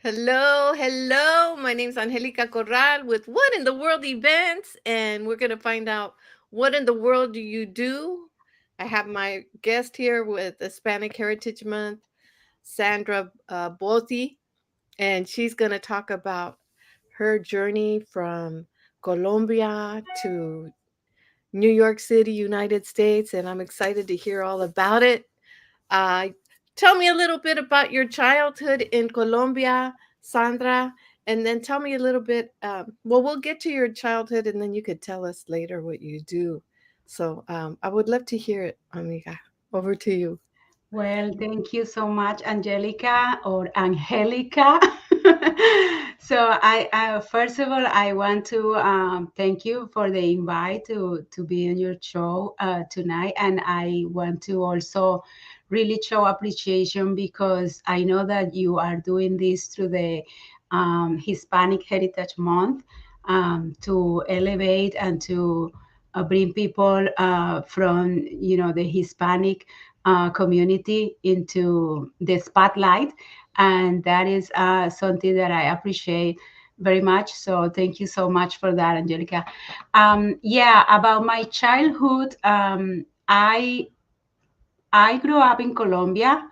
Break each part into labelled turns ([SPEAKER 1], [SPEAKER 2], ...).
[SPEAKER 1] Hello, hello. My name's Angelica Corral with What in the World Events, and we're going to find out what in the world do you do. I have my guest here with Hispanic Heritage Month, Sandra Bothi, and she's going to talk about her journey from Colombia to New York City, United States, and I'm excited to hear all about it. Uh, Tell me a little bit about your childhood in Colombia, Sandra, and then tell me a little bit. Well, we'll get to your childhood, and then you could tell us later what you do. So I would love to hear it, amiga. Over to you.
[SPEAKER 2] Well, thank you so much, Angelica or Angelica. So I first of all, I want to thank you for the invite to be on your show tonight, and I want to also really show appreciation because I know that you are doing this through the Hispanic Heritage Month to elevate and to bring people from the Hispanic community into the spotlight. And that is something that I appreciate very much. So thank you so much for that, Angelica. Yeah, about my childhood, I grew up in Colombia,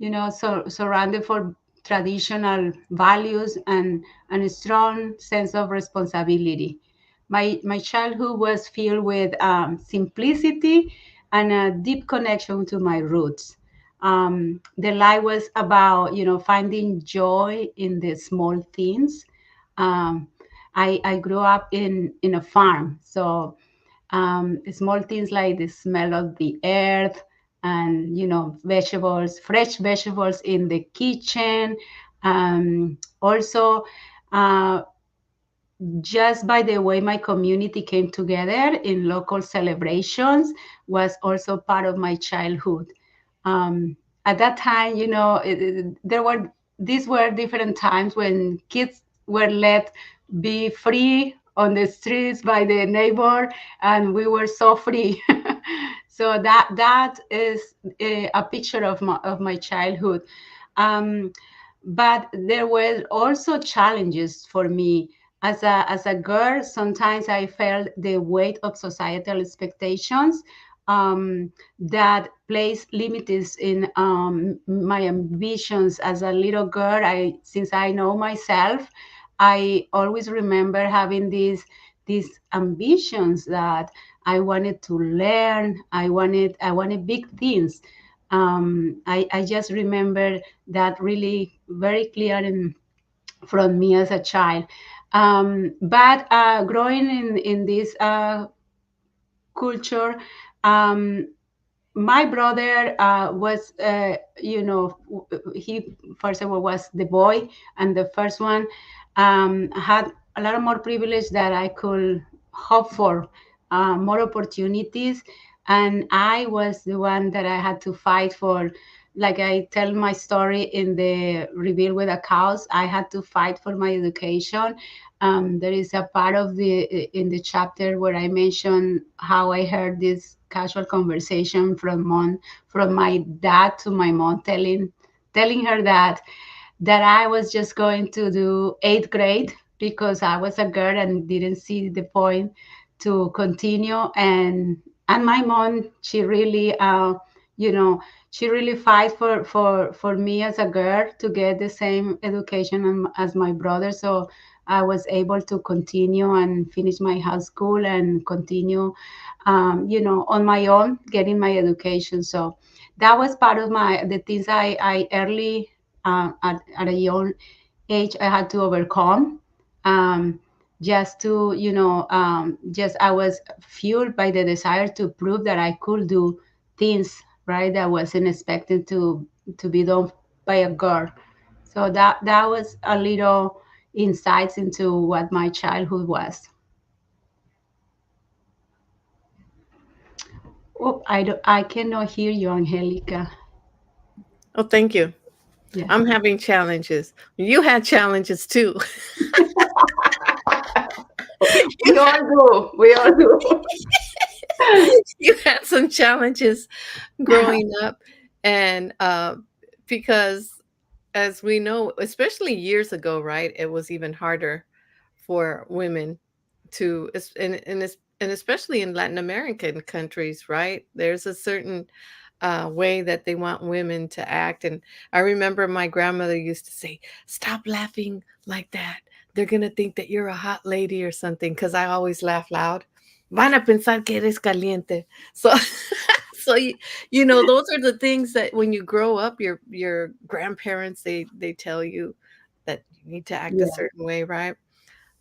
[SPEAKER 2] so surrounded for traditional values and a strong sense of responsibility. My childhood was filled with simplicity and a deep connection to my roots. The life was about, finding joy in the small things. Um, I grew up in a farm, so small things like the smell of the earth and vegetables, fresh vegetables in the kitchen. Also, uh, just by the way my community came together in local celebrations was also part of my childhood. um, at that time, there were these were different times when kids were let be free on the streets by the neighbor, and we were so free. So that is a picture of my childhood. um, but there were also challenges for me as a girl. Sometimes I felt the weight of societal expectations that place limits in my ambitions as a little girl. Since I know myself, I always remember having these ambitions that I wanted to learn. I wanted big things. I just remember that really very clear from me as a child. But growing in this culture, um, my brother was, he first of all was the boy, and the first one had a lot of more privilege that I could hope for, more opportunities, and I was the one that I had to fight for. Like I tell my story in the Reveal with a Cause, I had to fight for my education. There is a part of the in the chapter where I mention how I heard this casual conversation from my dad to my mom, telling her that I was just going to do eighth grade because I was a girl and didn't see the point to continue. And my mom, she really you know she really fight for me as a girl to get the same education as my brother. So I was able to continue and finish my high school and continue, on my own, getting my education. So that was part of the things I early, at a young age, I had to overcome. Um, just to, just I was fueled by the desire to prove that I could do things, right, that wasn't expected to be done by a girl. So that was a little insights into what my childhood was. Oh, I cannot hear you, Angelica.
[SPEAKER 1] Oh, thank you.
[SPEAKER 2] Yeah.
[SPEAKER 1] I'm having challenges. You had challenges too.
[SPEAKER 2] We
[SPEAKER 1] you
[SPEAKER 2] all
[SPEAKER 1] had
[SPEAKER 2] do. We all do.
[SPEAKER 1] you had some challenges growing up, and because as we know, especially years ago, right? It was even harder for women to, and especially in Latin American countries, right? There's a certain way that they want women to act. And I remember my grandmother used to say, "Stop laughing like that. They're gonna think that you're a hot lady or something." Because I always laugh loud. Van a pensar que eres caliente. So, so those are the things that when you grow up, your grandparents they tell you that you need to act a
[SPEAKER 2] Yeah.
[SPEAKER 1] certain way, right?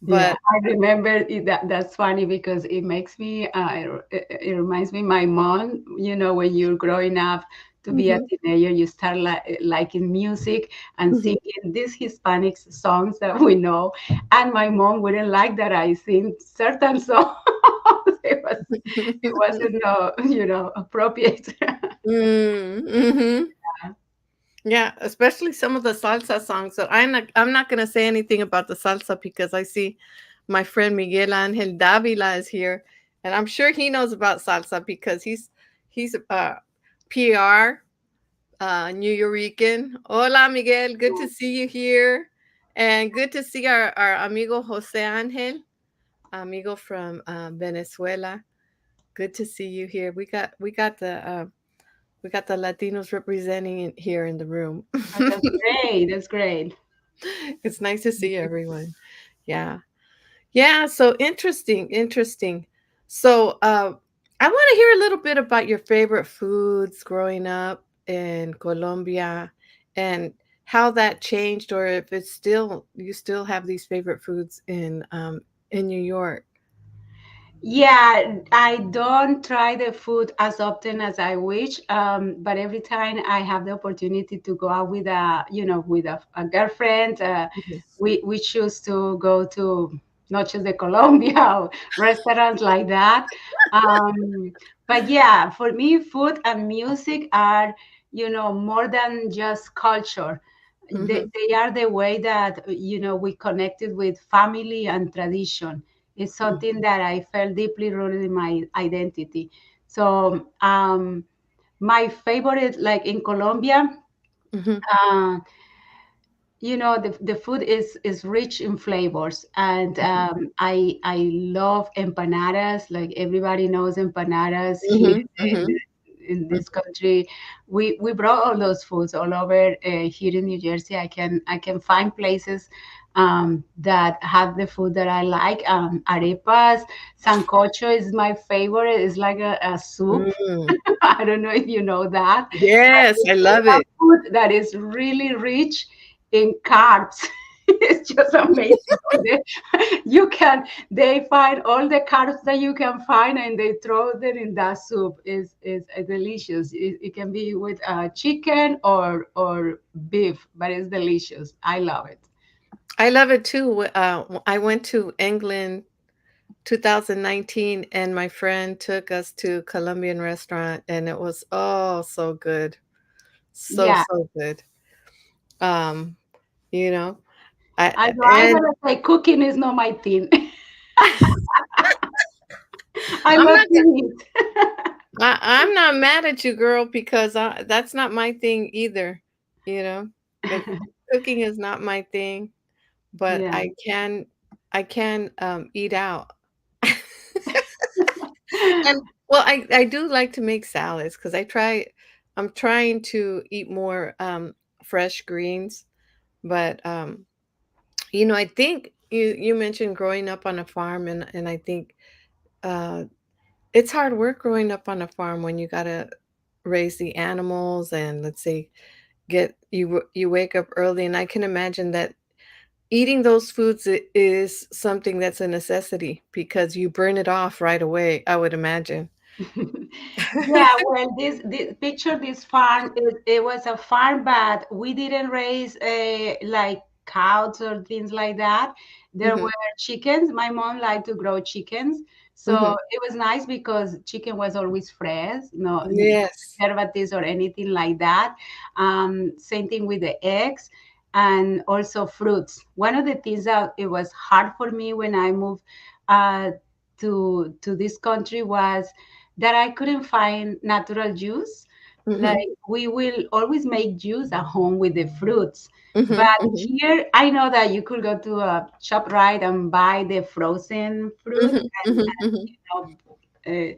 [SPEAKER 2] Yeah,
[SPEAKER 1] But
[SPEAKER 2] I remember that. That's funny because it makes me. It reminds me my mom. You know, when you're growing up to be a
[SPEAKER 1] mhm,
[SPEAKER 2] teenager, you start liking music and
[SPEAKER 1] mhm.
[SPEAKER 2] singing these Hispanic songs that we know. And my mom wouldn't like that I sing certain songs. It wasn't appropriate.
[SPEAKER 1] Mm, mhm. Yeah, especially some of the salsa songs. So I'm not gonna say anything about the salsa because I see my friend Miguel Angel Davila is here, and I'm sure he knows about salsa because he's a PR, New Yorican. Hola, Miguel. Good to see you here, and good to see our amigo Jose Angel, amigo from Venezuela. Good to see you here. We got the Latinos representing it here in the room.
[SPEAKER 2] Oh, that's great. That's great.
[SPEAKER 1] It's nice to see everyone. Yeah. Yeah, so interesting, interesting. So, I want to hear a little bit about your favorite foods growing up in Colombia and how that changed, or if it's still you still have these favorite foods in New York.
[SPEAKER 2] Yeah, I don't try the food as often as I wish, but every time I have the opportunity to go out with a girlfriend,
[SPEAKER 1] Mhm.
[SPEAKER 2] we choose to go to Noches de Colombia or restaurants like that. But yeah, for me, food and music are, more than just culture. They,
[SPEAKER 1] Mhm.
[SPEAKER 2] they are the way that, we connected with family and tradition. It's something that I felt deeply rooted in my identity. So my favorite, like in Colombia,
[SPEAKER 1] Mhm.
[SPEAKER 2] uh, the food is rich in flavors, and I love empanadas. Like everybody knows empanadas here
[SPEAKER 1] Mhm.
[SPEAKER 2] in,
[SPEAKER 1] Mhm.
[SPEAKER 2] in this country. We brought all those foods all over here in New Jersey. I can find places that have the food that I like. Arepas, sancocho is my favorite. It's like a soup.
[SPEAKER 1] Mm.
[SPEAKER 2] I don't know if you know that.
[SPEAKER 1] Yes, I
[SPEAKER 2] It's
[SPEAKER 1] love
[SPEAKER 2] a
[SPEAKER 1] it.
[SPEAKER 2] food that is really rich in carbs. It's just amazing. They find all the carbs that you can find and they throw them in that soup. Is delicious. It can be with chicken or beef, but it's delicious. I love it.
[SPEAKER 1] I love it too. I went to England 2019 and my friend took us to a Colombian restaurant and it was oh so good. So
[SPEAKER 2] Yeah.
[SPEAKER 1] so good. Um, you know, I
[SPEAKER 2] I
[SPEAKER 1] and
[SPEAKER 2] gotta say, cooking is not my thing. I
[SPEAKER 1] I'm
[SPEAKER 2] love
[SPEAKER 1] not
[SPEAKER 2] to eat.
[SPEAKER 1] I'm not mad at you, girl, because that's not my thing either. You know, it, cooking is not my thing, but
[SPEAKER 2] Yeah.
[SPEAKER 1] I can eat out. And well, I do like to make salads because I'm trying to eat more fresh greens, but I think you mentioned growing up on a farm, and I think uh it's hard work growing up on a farm when you gotta raise the animals and let's say you wake up early, and I can imagine that eating those foods is something that's a necessity because you burn it off right away, I would imagine.
[SPEAKER 2] Yeah, well, this picture, this farm, it was a farm, but we didn't raise like cows or things like that. There were
[SPEAKER 1] Mhm,
[SPEAKER 2] chickens. My mom liked to grow chickens, so
[SPEAKER 1] mhm.
[SPEAKER 2] it was nice because chicken was always fresh, no
[SPEAKER 1] Yes.
[SPEAKER 2] preservatives or anything like that. Same thing with the eggs and also fruits. One of the things that it was hard for me when I moved uh, to this country was that I couldn't find natural juice.
[SPEAKER 1] Mhm.
[SPEAKER 2] like we will always make juice at home with the fruits.
[SPEAKER 1] Mhm.
[SPEAKER 2] But
[SPEAKER 1] Mhm.
[SPEAKER 2] here, I know that you could go to a shop right and buy the frozen fruit
[SPEAKER 1] Mhm. Mhm. Mhm.
[SPEAKER 2] know,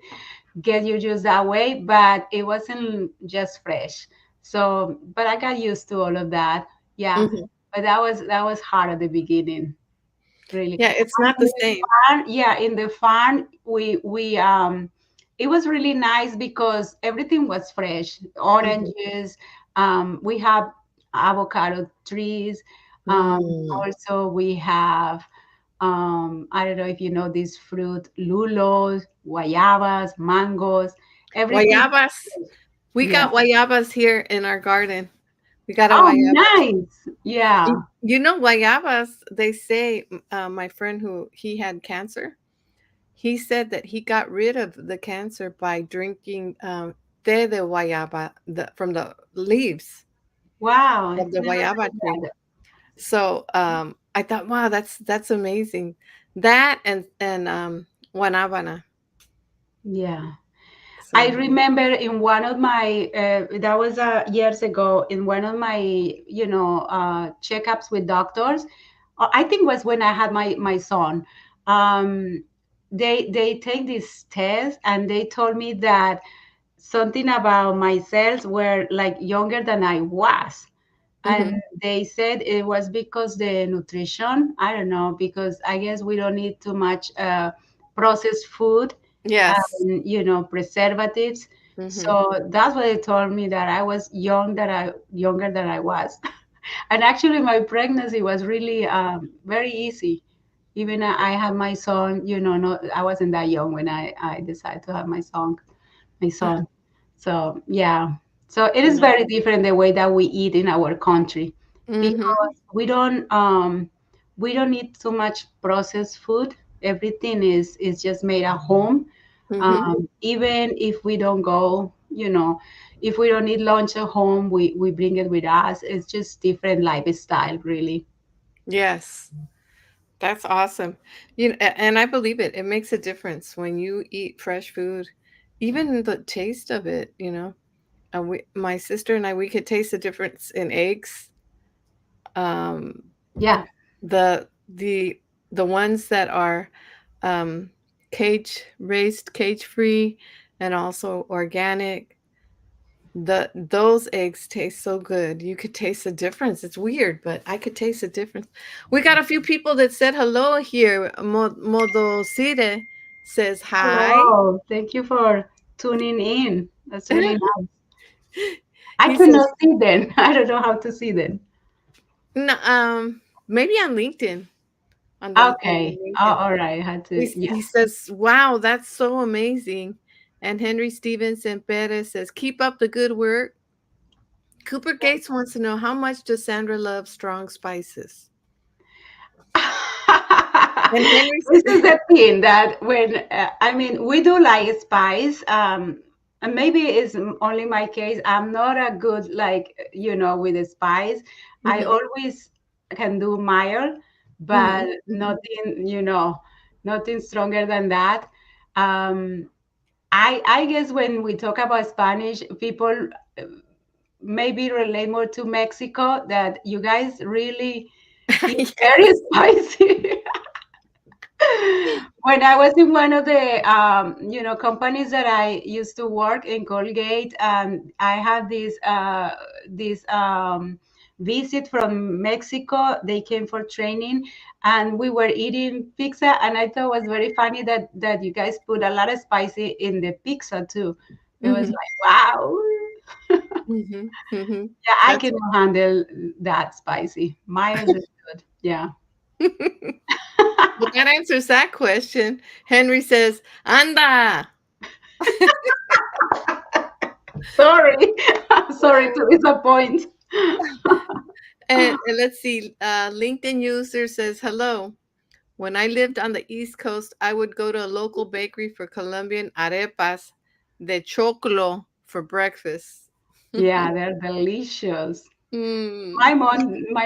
[SPEAKER 2] get your juice that way. But it wasn't just fresh. So, but I got used to all of that. Yeah,
[SPEAKER 1] Mhm.
[SPEAKER 2] but that was hard at the beginning, really.
[SPEAKER 1] Yeah, it's
[SPEAKER 2] And
[SPEAKER 1] not
[SPEAKER 2] in
[SPEAKER 1] the
[SPEAKER 2] the
[SPEAKER 1] same.
[SPEAKER 2] farm, yeah, in the farm, we it was really nice because everything was fresh.
[SPEAKER 1] Mhm.
[SPEAKER 2] Oranges, we have avocado trees.
[SPEAKER 1] Mm.
[SPEAKER 2] Also, we have I don't know if you know this fruit, lulos, guayabas, mangoes, everything.
[SPEAKER 1] Guayabas. We
[SPEAKER 2] Yeah.
[SPEAKER 1] got guayabas here in our garden. We got a
[SPEAKER 2] Oh,
[SPEAKER 1] guayaba tree.
[SPEAKER 2] nice. Yeah.
[SPEAKER 1] You know, guayabas, they say, my friend who he had cancer, he said that he got rid of the cancer by drinking té de guayaba from the leaves
[SPEAKER 2] Wow. I
[SPEAKER 1] of the
[SPEAKER 2] never
[SPEAKER 1] guayaba
[SPEAKER 2] heard
[SPEAKER 1] tree.
[SPEAKER 2] that.
[SPEAKER 1] So I thought, wow, that's amazing. That and guanabana.
[SPEAKER 2] Yeah. I
[SPEAKER 1] So.
[SPEAKER 2] remember in one of my that was years ago in one of my checkups with doctors. I think was when I had my son. Um, they take this test and they told me that something about my cells were like younger than I was. And
[SPEAKER 1] Mhm.
[SPEAKER 2] they said it was because the nutrition, I don't know, because I guess we don't need too much processed food
[SPEAKER 1] Yes.
[SPEAKER 2] and preservatives.
[SPEAKER 1] Mhm.
[SPEAKER 2] So that's what they told me, that I was younger than I was. And actually my pregnancy was really very easy. Even I had my son, no, I wasn't that young when I decided to have my son. So yeah, so it is
[SPEAKER 1] Yeah.
[SPEAKER 2] very different the way that we eat in our country,
[SPEAKER 1] Mhm.
[SPEAKER 2] because we don't need too much processed food. Everything is just made at home.
[SPEAKER 1] Mhm.
[SPEAKER 2] Even if we don't go, if we don't eat lunch at home, we bring it with us. It's just different lifestyle, really.
[SPEAKER 1] Yes. That's awesome. And I believe it. It makes a difference when you eat fresh food, even the taste of it, you know. My sister and I, we could taste the difference in eggs. Um,
[SPEAKER 2] Yeah.
[SPEAKER 1] the the the ones that are um, cage raised, cage free, and also organic. Those eggs taste so good. You could taste the difference. It's weird, but I could taste the difference. We got a few people that said hello here. Modosire says hi.
[SPEAKER 2] Hello. Thank you for tuning in. That's really nice. I
[SPEAKER 1] He says,
[SPEAKER 2] cannot see them. I don't know how to see them.
[SPEAKER 1] no, maybe on LinkedIn, on the
[SPEAKER 2] Okay. Oh,
[SPEAKER 1] LinkedIn.
[SPEAKER 2] all right. I had to, yeah.
[SPEAKER 1] He says, "Wow, that's so amazing." And Henry Stevenson Perez says, "Keep up the good work." Cooper Gates wants to know how much does Sandra love strong spices? And
[SPEAKER 2] This is
[SPEAKER 1] Henry,
[SPEAKER 2] the thing that when I mean we do like spice, and maybe it's only my case. I'm not a good like with the spice. I
[SPEAKER 1] Mhm,
[SPEAKER 2] always can do mild, but
[SPEAKER 1] mhm, mhm.
[SPEAKER 2] nothing stronger than that. Um, I guess when we talk about Spanish, people maybe relate more to Mexico, that you guys really eat very
[SPEAKER 1] Yes.
[SPEAKER 2] spicy. When I was in one of the companies that I used to work in Colgate, I had this visit from Mexico. They came for training, and we were eating pizza. And I thought it was very funny that you guys put a lot of spicy in the pizza too. It was
[SPEAKER 1] Mhm,
[SPEAKER 2] like, wow.
[SPEAKER 1] mhm, mhm.
[SPEAKER 2] Yeah, I
[SPEAKER 1] That's
[SPEAKER 2] cannot handle that spicy. Mild is good. Yeah.
[SPEAKER 1] Well, that answers that question. Henry says, "Anda."
[SPEAKER 2] Sorry. Sorry to disappoint.
[SPEAKER 1] And let's see, LinkedIn user says, "Hello. When I lived on the East Coast, I would go to a local bakery for Colombian arepas de choclo for breakfast."
[SPEAKER 2] Yeah, they're delicious.
[SPEAKER 1] Mm.
[SPEAKER 2] My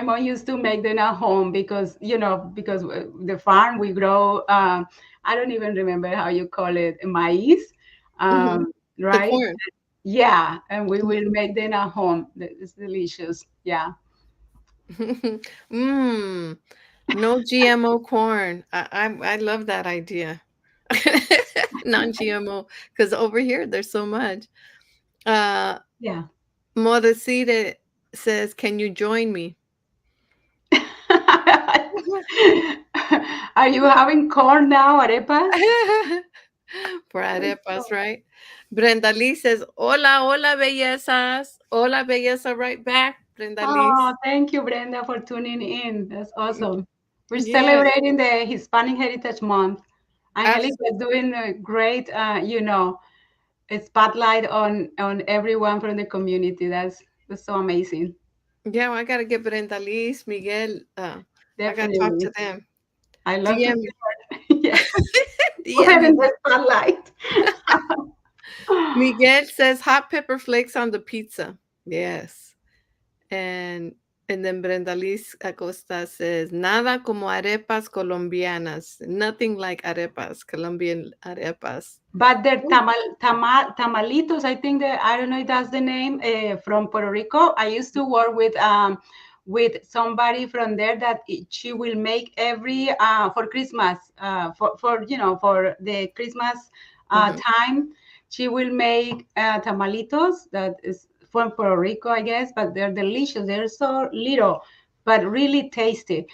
[SPEAKER 2] mom used to make them at home because the farm we grow. I don't even remember how you call it, maize,
[SPEAKER 1] Mhm. The
[SPEAKER 2] right?
[SPEAKER 1] corn.
[SPEAKER 2] Yeah, and we will make them at home. It's delicious. Yeah.
[SPEAKER 1] Mm, no GMO corn. I love that idea. Non-GMO, because over here there's so much. Uh,
[SPEAKER 2] Yeah.
[SPEAKER 1] Modesite says, "Can you join me?"
[SPEAKER 2] Are you having corn now, arepas?
[SPEAKER 1] For arepas, right? Brenda Lee says, "Hola, hola, bellezas. Hola, belleza, right back." Brenda
[SPEAKER 2] Oh,
[SPEAKER 1] Lee's.
[SPEAKER 2] thank you, Brenda, for tuning in. That's awesome. We're
[SPEAKER 1] Yes,
[SPEAKER 2] celebrating the Hispanic Heritage Month. Angelica is
[SPEAKER 1] absolutely.
[SPEAKER 2] doing a great, a spotlight on everyone from the community. That's so amazing.
[SPEAKER 1] Yeah, well, I gotta get Brenda Lee's, Miguel. I gotta talk to
[SPEAKER 2] Definitely.
[SPEAKER 1] them.
[SPEAKER 2] I love to
[SPEAKER 1] DM
[SPEAKER 2] be
[SPEAKER 1] me.
[SPEAKER 2] her. Yeah. Go
[SPEAKER 1] DM
[SPEAKER 2] ahead in
[SPEAKER 1] me.
[SPEAKER 2] the spotlight.
[SPEAKER 1] Miguel says hot pepper flakes on the pizza. Yes. And and then Brenda Liz Acosta says, nada como arepas colombianas. Nothing like arepas, Colombian arepas.
[SPEAKER 2] But they're tamalitos, I think that I don't know if that's the name from Puerto Rico. I used to work with somebody from there that she will make every for Christmas for the Christmas
[SPEAKER 1] Mhm.
[SPEAKER 2] time. She will make tamalitos that is from Puerto Rico, I guess, but they're delicious. They're so little, but really tasty.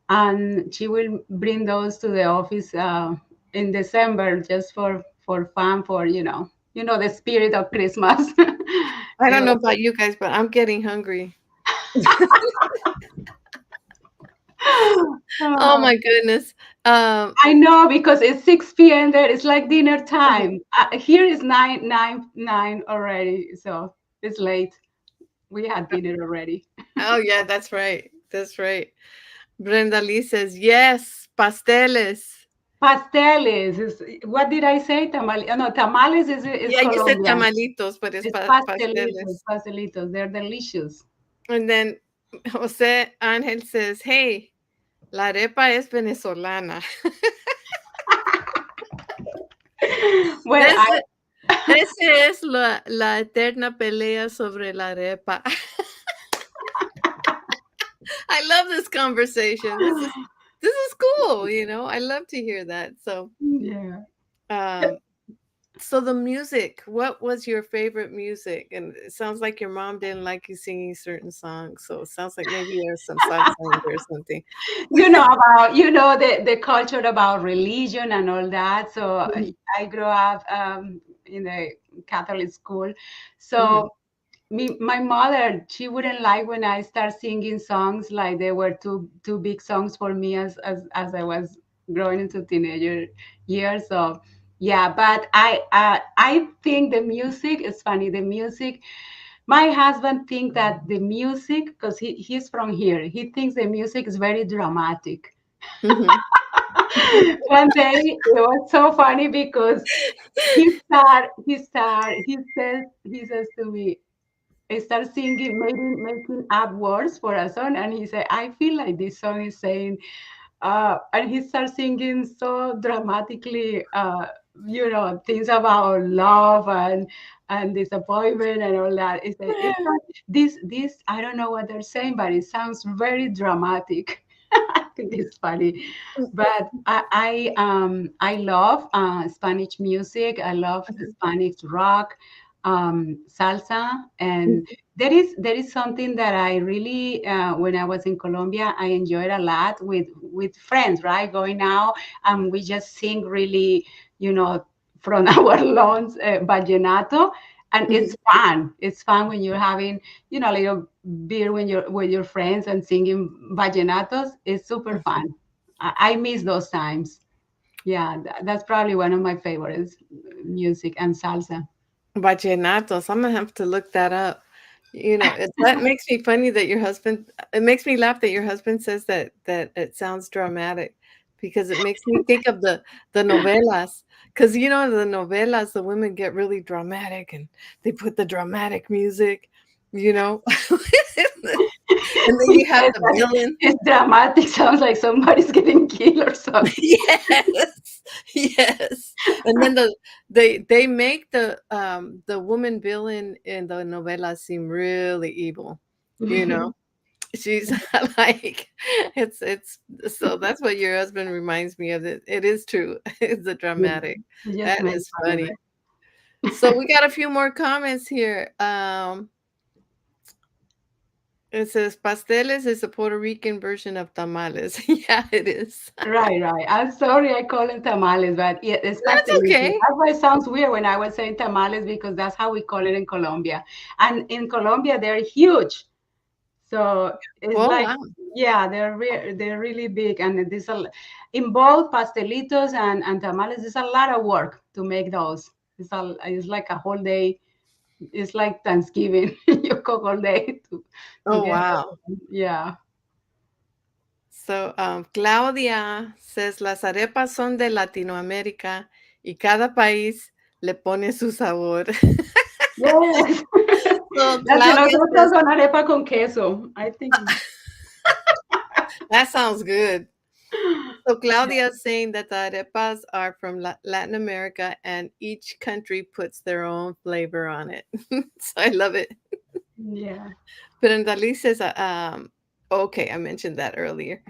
[SPEAKER 2] And she will bring those to the office. In December just for fun, for the spirit of Christmas.
[SPEAKER 1] I
[SPEAKER 2] It
[SPEAKER 1] don't know
[SPEAKER 2] was-
[SPEAKER 1] about you guys, but I'm getting hungry. Oh
[SPEAKER 2] Oh,
[SPEAKER 1] my goodness. Um,
[SPEAKER 2] I know because it's 6 p.m. there. It's like dinner
[SPEAKER 1] uh-huh.
[SPEAKER 2] time. Here is nine already, so it's late. We had dinner already.
[SPEAKER 1] Oh yeah, that's right. That's right. Brenda Lee says, yes, pasteles.
[SPEAKER 2] Pasteles is what did I say? Tamales? No, tamales is
[SPEAKER 1] Yeah, you said
[SPEAKER 2] Colombian.
[SPEAKER 1] tamalitos, but it's
[SPEAKER 2] It's pastelitos,
[SPEAKER 1] pasteles.
[SPEAKER 2] pastelitos. They're delicious.
[SPEAKER 1] And then Jose Ángel says, hey, la arepa es venezolana.
[SPEAKER 2] Well,
[SPEAKER 1] Ese, ese es la eterna pelea sobre la arepa. I love this conversation. This is cool, you know. I love to hear that.
[SPEAKER 2] yeah.
[SPEAKER 1] Um so the music, what was your favorite music? And it sounds like your mom didn't like you singing certain songs. So it sounds like maybe there's some salsa in there or something.
[SPEAKER 2] About the culture about religion and all that. So
[SPEAKER 1] Mhm,
[SPEAKER 2] I grew up in a Catholic school.
[SPEAKER 1] mhm,
[SPEAKER 2] So my mother, she wouldn't like when I start singing songs like they were too big songs for me as I was growing into teenager years. So yeah, but I think the music is funny. The music, my husband thinks that the music, because he's from here, he thinks the music is very dramatic.
[SPEAKER 1] mhm,
[SPEAKER 2] One day it was so funny because he says to me, I start singing, making up words for a song, and he said, I feel like this song is saying, and he starts singing so dramatically, things about love and disappointment and all that. It's not, this I don't know what they're saying, but it sounds very dramatic. I think it's funny, but I love Spanish music. I love
[SPEAKER 1] mhm,
[SPEAKER 2] Spanish rock, salsa, and
[SPEAKER 1] mhm,
[SPEAKER 2] there is something that I really, when I was in Colombia, I enjoyed a lot with friends, right? Going out and we just sing really, from our lungs, vallenato, and
[SPEAKER 1] mhm,
[SPEAKER 2] it's fun. It's fun when you're having, a little beer when you're with your friends and singing vallenatos. It's super
[SPEAKER 1] mhm.
[SPEAKER 2] fun. I miss those times. Yeah, that's probably one of my favorites, music and salsa.
[SPEAKER 1] Vallenatos, Imma have to look that up. You know, that makes me funny that your husband it makes me laugh that your husband says that it sounds dramatic because it makes me think of the novelas. Because you know, the novelas, the women get really dramatic and they put the dramatic music, you know? And then you have the villain.
[SPEAKER 2] It's dramatic. Sounds like somebody's getting killed or something.
[SPEAKER 1] Yes, yes. And then they make the woman villain in the novela seem really evil, you know? She's like it's so that's what your husband reminds me of. It is true. It's a
[SPEAKER 2] Yeah,
[SPEAKER 1] dramatic.
[SPEAKER 2] we just
[SPEAKER 1] That
[SPEAKER 2] made
[SPEAKER 1] is
[SPEAKER 2] fun of
[SPEAKER 1] funny. So we got a few more comments here. It says pasteles is a Puerto Rican version of tamales. Yeah, it is.
[SPEAKER 2] Right, right. I'm sorry I call it tamales, but yeah, it's
[SPEAKER 1] That's
[SPEAKER 2] pastelitos.
[SPEAKER 1] okay.
[SPEAKER 2] That's why it sounds weird when I was saying tamales because that's how we call it in Colombia. And in Colombia, they're huge. So it's
[SPEAKER 1] Oh
[SPEAKER 2] like,
[SPEAKER 1] wow.
[SPEAKER 2] yeah, they're really big. And in both pastelitos and tamales, there's a lot of work to make those. It's like a whole day. It's like Thanksgiving. You cook all day to
[SPEAKER 1] Oh
[SPEAKER 2] get
[SPEAKER 1] wow.
[SPEAKER 2] them. Yeah.
[SPEAKER 1] So Claudia says las arepas son de Latinoamérica y cada país le pone su sabor.
[SPEAKER 2] Yes.
[SPEAKER 1] So
[SPEAKER 2] Las de
[SPEAKER 1] Claudia
[SPEAKER 2] nosotros
[SPEAKER 1] says
[SPEAKER 2] son arepa con queso. I think.
[SPEAKER 1] that sounds good. So Claudia is saying that the arepas are from Latin America and each country puts their own flavor on it. So I love it.
[SPEAKER 2] Yeah.
[SPEAKER 1] Perendali says, okay, I mentioned that earlier.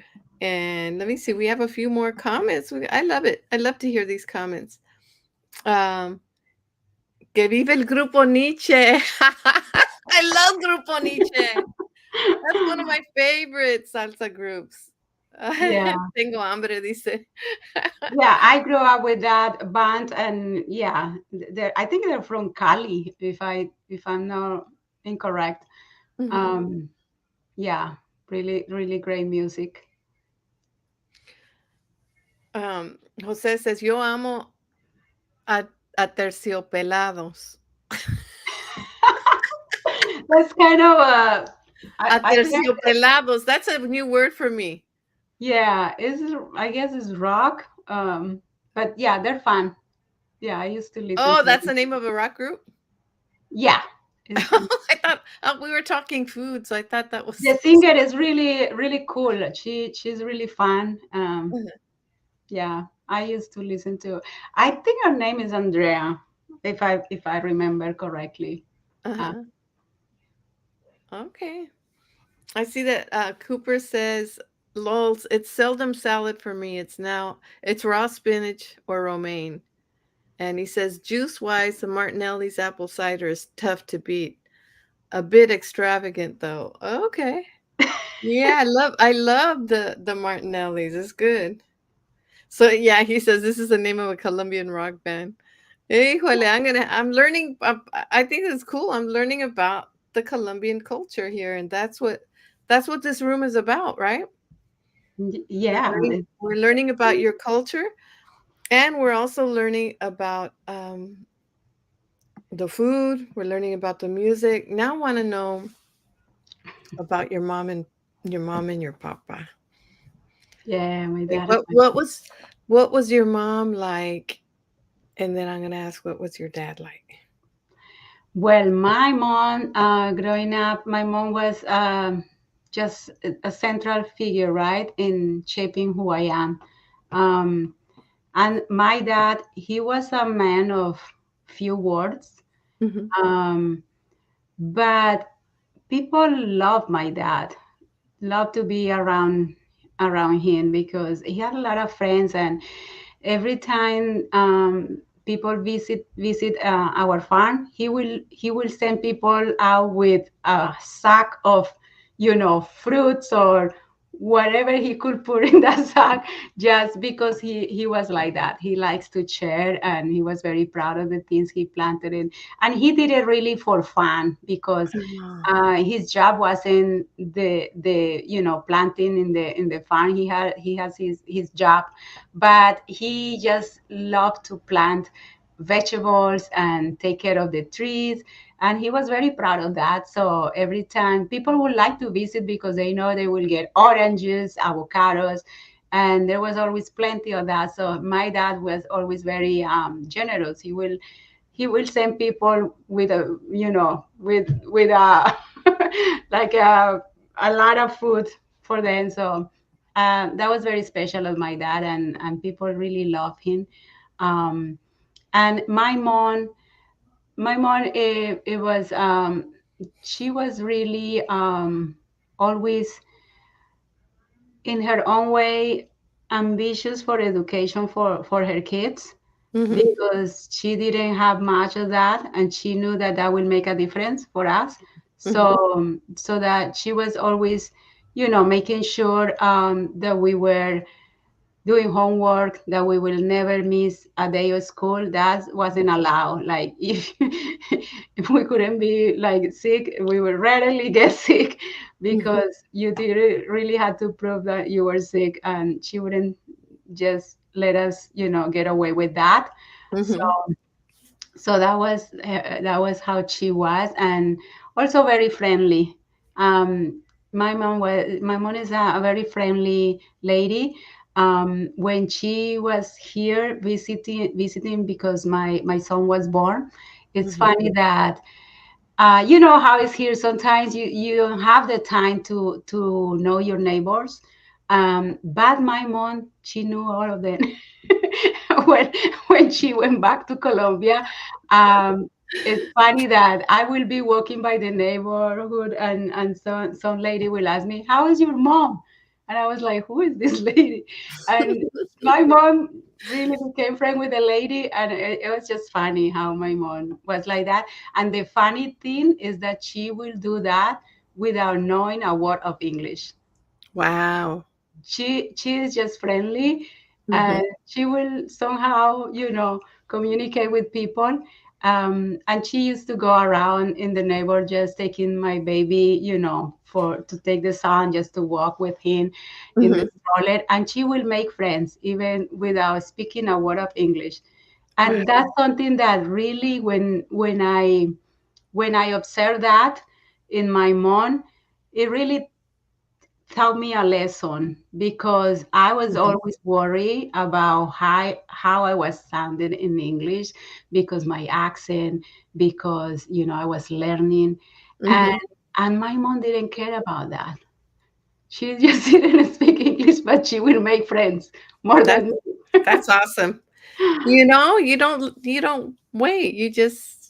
[SPEAKER 1] And let me see, we have a few more comments. I love it. I love to hear these comments. Um, que vive el grupo Nietzsche. I love Grupo Nietzsche. That's one of my favorite salsa groups.
[SPEAKER 2] Yeah.
[SPEAKER 1] Tengo hambre, dice.
[SPEAKER 2] Yeah, I grew up with that band, and yeah, I think they're from Cali, if I'm not incorrect.
[SPEAKER 1] Mhm.
[SPEAKER 2] Um, yeah, really, really great music.
[SPEAKER 1] Jose says, yo amo a, a terciopelados.
[SPEAKER 2] That's kind of I guess,
[SPEAKER 1] Aterciopelados. That's a new word for me.
[SPEAKER 2] yeah, I guess it's rock. But yeah, they're fun. Yeah, I used to listen
[SPEAKER 1] Oh,
[SPEAKER 2] to
[SPEAKER 1] that's
[SPEAKER 2] them.
[SPEAKER 1] the name of a rock group?
[SPEAKER 2] Yeah, it's
[SPEAKER 1] I thought we were talking food, so I thought that was
[SPEAKER 2] the singer is really, really cool. She's really fun. Yeah, I used to listen to. I think her name is Andrea, if I remember correctly. Uh,
[SPEAKER 1] uh-huh. Okay. I see that Cooper says, "Lols, it's seldom salad for me. It's raw spinach or romaine." And he says, "Juice wise, the Martinelli's apple cider is tough to beat. A bit extravagant though." Okay. Yeah, I love the Martinellis. It's good. So yeah, he says this is the name of a Colombian rock band. Híjole, I'm learning. I think it's cool. I'm learning about the Colombian culture here, and that's what this room is about, right? We're
[SPEAKER 2] yeah,
[SPEAKER 1] learning, we're learning about your culture, and we're also learning about the food. We're learning about the music. Now, I want to know about your mom and your papa.
[SPEAKER 2] yeah, my
[SPEAKER 1] Like,
[SPEAKER 2] dad and
[SPEAKER 1] what was your mom like? And then I'm gonna ask, what was your dad like?
[SPEAKER 2] well, my mom, growing up, my mom was just a central figure, right, in shaping who I am. Um, and my dad, he was a man of few words,
[SPEAKER 1] Mhm.
[SPEAKER 2] um, but people love my dad, love to be around him because he had a lot of friends, and every time people visit our farm, he will send people out with a sack of fruits or whatever he could put in that sack, just because he was like that. He likes to share, and he was very proud of the things he planted in, and he did it really for fun because
[SPEAKER 1] Ah.
[SPEAKER 2] his job wasn't the planting in the farm. He has his job, but he just loved to plant vegetables and take care of the trees, and he was very proud of that. So every time people would like to visit because they know they will get oranges, avocados, and there was always plenty of that. So my dad was always very generous. He will send people with a with a like a lot of food for them. So that was very special of my dad, and people really love him. Um, and my mom, it was she was really always in her own way ambitious for education for her kids,
[SPEAKER 1] Mhm.
[SPEAKER 2] because she didn't have much of that, and she knew that that will make a difference for us.
[SPEAKER 1] Mhm.
[SPEAKER 2] So that she was always, making sure that we were doing homework, that we will never miss a day of school. That wasn't allowed. Like, if we couldn't be like sick, we would rarely get sick,
[SPEAKER 1] Mhm.
[SPEAKER 2] because you did really had to prove that you were sick, and she wouldn't just let us, get away with that. So
[SPEAKER 1] Mhm.
[SPEAKER 2] that was how she was, and also very friendly. um my mom is a very friendly lady. When she was here visiting because my son was born, it's
[SPEAKER 1] Mhm.
[SPEAKER 2] funny that you know how it's here. Sometimes you don't have the time to know your neighbors. But my mom, she knew all of them. when when she went back to Colombia, it's funny that I will be walking by the neighborhood, and some lady will ask me, "How is your mom?" And I was like, "Who is this lady?" And my mom really became friend with the lady, and it was just funny how my mom was like that. And the funny thing is that she will do that without knowing a word of English.
[SPEAKER 1] Wow.
[SPEAKER 2] She is just friendly,
[SPEAKER 1] Mhm.
[SPEAKER 2] and she will somehow, communicate with people. And she used to go around in the neighbor just taking my baby, for to take the son, just to walk with him in the
[SPEAKER 1] Mhm.
[SPEAKER 2] stroller, and she will make friends even without speaking a word of English.
[SPEAKER 1] Wow.
[SPEAKER 2] And that's something that really, when I observe that in my mom, it really taught me a lesson, because I was
[SPEAKER 1] Mhm.
[SPEAKER 2] always worried about how I was sounding in English, because my accent, because I was learning, and
[SPEAKER 1] Mhm.
[SPEAKER 2] and my mom didn't care about that. She just didn't speak English, but she will make friends more
[SPEAKER 1] That's
[SPEAKER 2] than me.
[SPEAKER 1] that's awesome. You don't wait.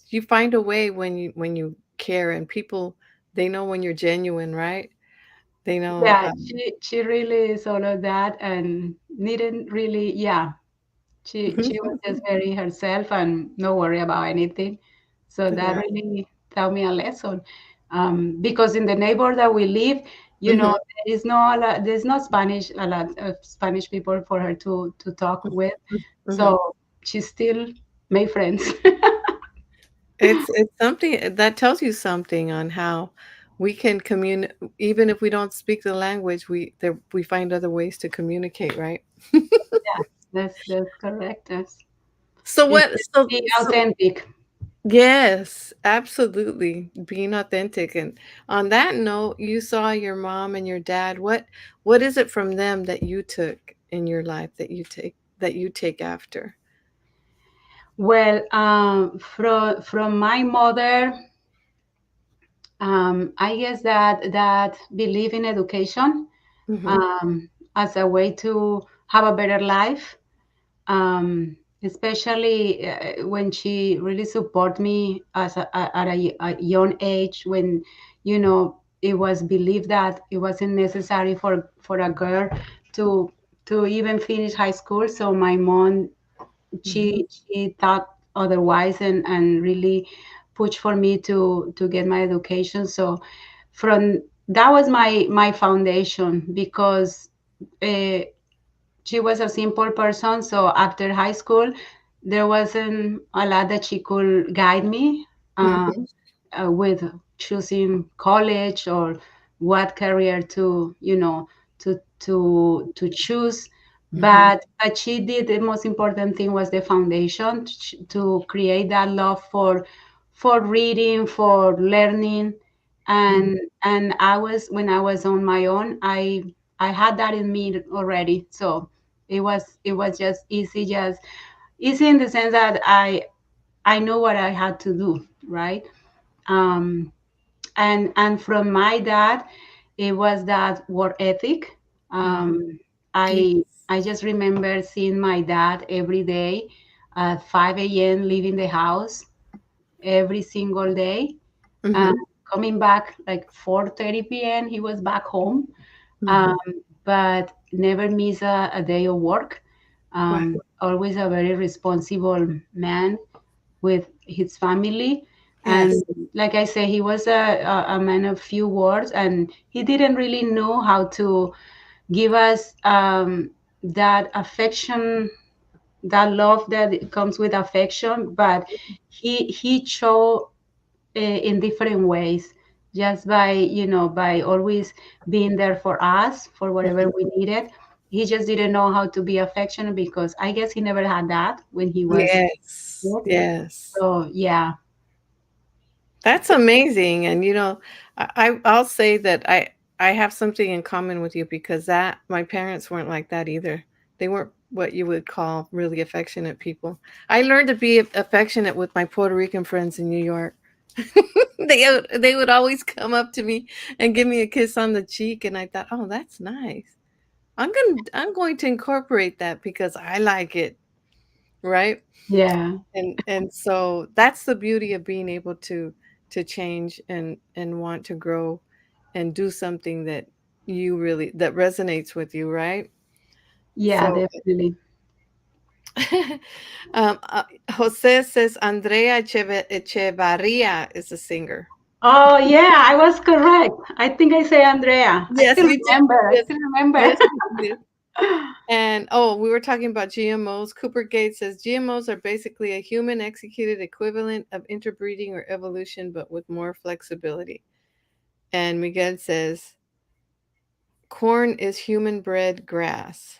[SPEAKER 1] You find a way when you care, and people, they know when you're genuine, right? They know,
[SPEAKER 2] Yeah, she really is all of that, and needn't really, yeah. She was just very herself and no worry about anything. So that
[SPEAKER 1] yeah.
[SPEAKER 2] really taught me a lesson. Because in the neighbor that we live,
[SPEAKER 1] Mhm.
[SPEAKER 2] there's no Spanish, a lot of Spanish people for her to talk with.
[SPEAKER 1] Mhm.
[SPEAKER 2] So she still made friends.
[SPEAKER 1] It's something that tells you something on how we can even if we don't speak the language, we find other ways to communicate, right?
[SPEAKER 2] Yeah, that's correct.
[SPEAKER 1] So
[SPEAKER 2] It's
[SPEAKER 1] what
[SPEAKER 2] just
[SPEAKER 1] so
[SPEAKER 2] be
[SPEAKER 1] so
[SPEAKER 2] authentic.
[SPEAKER 1] Yes, absolutely, being authentic, and on that note, you saw your mom and your dad. What is it from them that you took in your life that you take after?
[SPEAKER 2] Well, from my mother, I guess that believe in education,
[SPEAKER 1] Mhm.
[SPEAKER 2] um, as a way to have a better life. Especially when she really support me at a young age, when it was believed that it wasn't necessary for a girl to to even finish high school. So my mom,
[SPEAKER 1] Mhm.
[SPEAKER 2] she thought otherwise, and really pushed for me to get my education. So from that was my foundation, because uh, she was a simple person. So after high school, there wasn't a lot that she could guide me
[SPEAKER 1] Mhm.
[SPEAKER 2] with choosing college, or what career to choose.
[SPEAKER 1] Mhm.
[SPEAKER 2] But she did, the most important thing was the foundation, to create that love for reading, for learning.
[SPEAKER 1] Mhm.
[SPEAKER 2] And when I was on my own, I had that in me already. So it was just easy, in the sense that I know what I had to do, right? um and from my dad, it was that work ethic.
[SPEAKER 1] Mhm.
[SPEAKER 2] Um,
[SPEAKER 1] Yes.
[SPEAKER 2] I just remember seeing my dad every day at 5 a.m. leaving the house every single day, and
[SPEAKER 1] Mhm.
[SPEAKER 2] coming back like 4:30 p.m. He was back home, um,
[SPEAKER 1] Mhm.
[SPEAKER 2] but never miss a day of work.
[SPEAKER 1] Wow.
[SPEAKER 2] Always a very responsible man with his family. And
[SPEAKER 1] Yes.
[SPEAKER 2] like I say, he was a man of few words, and he didn't really know how to give us that affection, that love that it comes with affection. But he showed in different ways, just by by always being there for us for whatever
[SPEAKER 1] Mhm.
[SPEAKER 2] we needed. He just didn't know how to be affectionate because I guess he never had that when he was
[SPEAKER 1] Yes.
[SPEAKER 2] kid.
[SPEAKER 1] Yes.
[SPEAKER 2] So yeah,
[SPEAKER 1] That's amazing, and, I'll say that I have something in common with you because that my parents weren't like that either. They weren't what you would call really affectionate people. I learned to be affectionate with my Puerto Rican friends in New York. They would always come up to me and give me a kiss on the cheek, and I thought, "Oh, that's nice. I'm going to incorporate that because I like it." Right?
[SPEAKER 2] yeah,
[SPEAKER 1] And so that's the beauty of being able to change and want to grow and do something that resonates with you, right?
[SPEAKER 2] yeah,
[SPEAKER 1] So
[SPEAKER 2] definitely.
[SPEAKER 1] um, uh, Jose says Andrea Echevarria is a singer.
[SPEAKER 2] Oh yeah, I was correct. I think I say Andrea. I
[SPEAKER 1] Yes,
[SPEAKER 2] still
[SPEAKER 1] you did.
[SPEAKER 2] remember. I
[SPEAKER 1] Yes,
[SPEAKER 2] still remember.
[SPEAKER 1] yes, you did. And oh, we were talking about GMOs. Cooper Gates says GMOs are basically a human executed equivalent of interbreeding or evolution, but with more flexibility. And Miguel says corn is human bred grass.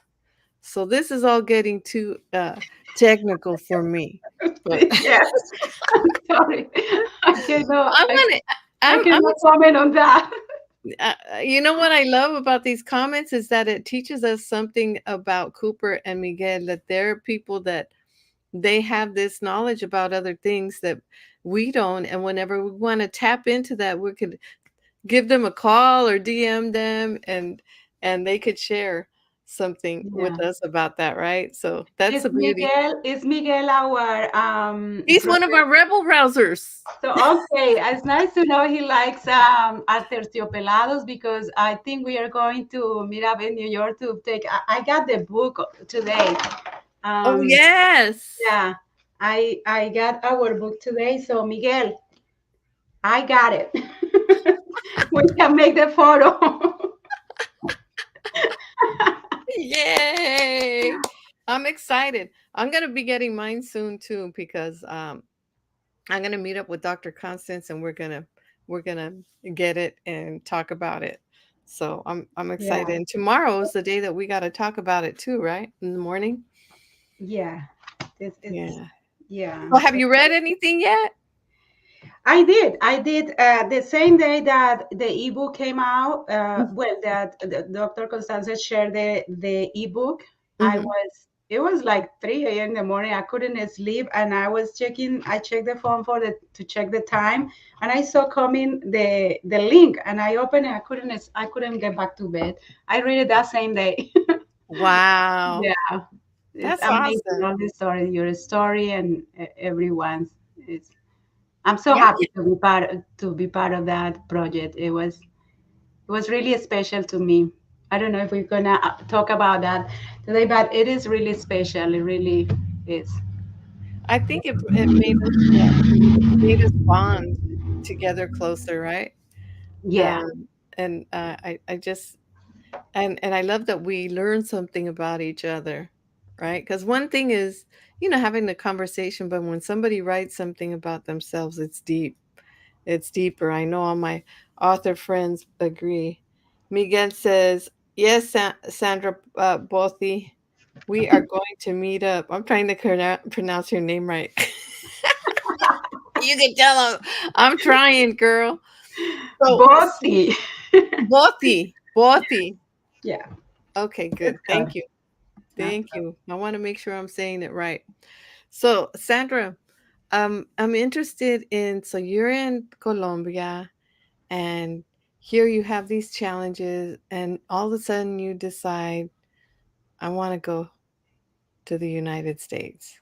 [SPEAKER 1] So this is all getting too technical for me. But
[SPEAKER 2] Yes, I'm sorry. I cannot.
[SPEAKER 1] I'm gonna
[SPEAKER 2] I
[SPEAKER 1] I'm
[SPEAKER 2] cannot comment on that.
[SPEAKER 1] you know what I love about these comments is that it teaches us something about Cooper and Miguel, that they're people that they have this knowledge about other things that we don't, and whenever we want to tap into that, we could give them a call or DM them, and they could share something with
[SPEAKER 2] Yeah.
[SPEAKER 1] us about that, right? So that's
[SPEAKER 2] Is
[SPEAKER 1] the beauty.
[SPEAKER 2] Miguel our
[SPEAKER 1] He's one of
[SPEAKER 2] brother?
[SPEAKER 1] our rebel rousers.
[SPEAKER 2] So okay, it's nice to know he likes Aterciopelados, because I think we are going to meet up in New York to take. I got the book today.
[SPEAKER 1] Oh
[SPEAKER 2] Um,
[SPEAKER 1] yes.
[SPEAKER 2] yeah, I got our book today. So Miguel, I got it. We can make the photo.
[SPEAKER 1] Yay. I'm excited. I'm gonna be getting mine soon too because I'm gonna meet up with Dr. Constance and we're gonna get it and talk about it. So I'm excited.
[SPEAKER 2] Yeah,
[SPEAKER 1] And tomorrow is the day that we gotta talk about it too, right? In the morning.
[SPEAKER 2] yeah. It's
[SPEAKER 1] Yeah.
[SPEAKER 2] yeah.
[SPEAKER 1] So have you read anything yet?
[SPEAKER 2] I did. I did the same day that the ebook came out. Well, that the Dr. Constanza shared the ebook. I
[SPEAKER 1] Mm-hmm.
[SPEAKER 2] was. It was like 3 a.m. in the morning. I couldn't sleep, and I was checking. I checked the phone for the to check the time, and I saw coming the link, and I opened it. I couldn't get back to bed. I read it that same day.
[SPEAKER 1] Wow.
[SPEAKER 2] Yeah, it's
[SPEAKER 1] That's
[SPEAKER 2] amazing.
[SPEAKER 1] awesome.
[SPEAKER 2] All the story, your story, and everyone's. It's I'm so
[SPEAKER 1] Yeah.
[SPEAKER 2] happy to be part of that project. It was really special to me. I don't know if we're gonna talk about that today, but it is really special. It really is.
[SPEAKER 1] I think it made us made us bond together closer, right?
[SPEAKER 2] Yeah,
[SPEAKER 1] And I just and I love that we learn something about each other, right? Because one thing is, having the conversation, but when somebody writes something about themselves, it's deep. It's deeper. I know all my author friends agree. Miguel says, "Yes, Sandra Bothi, we are going to meet up." I'm trying to pronounce your name right. You can tell I'm trying, girl. So,
[SPEAKER 2] bossy.
[SPEAKER 1] Bothi, Bothi.
[SPEAKER 2] Yeah,
[SPEAKER 1] Okay, good.
[SPEAKER 2] it's
[SPEAKER 1] Thank
[SPEAKER 2] good.
[SPEAKER 1] you.
[SPEAKER 2] That's
[SPEAKER 1] Thank you. I want to make sure I'm saying it right. So, Sandra, I'm interested in, so you're in Colombia and here you have these challenges, and all of a sudden you decide, I want to go to the United States,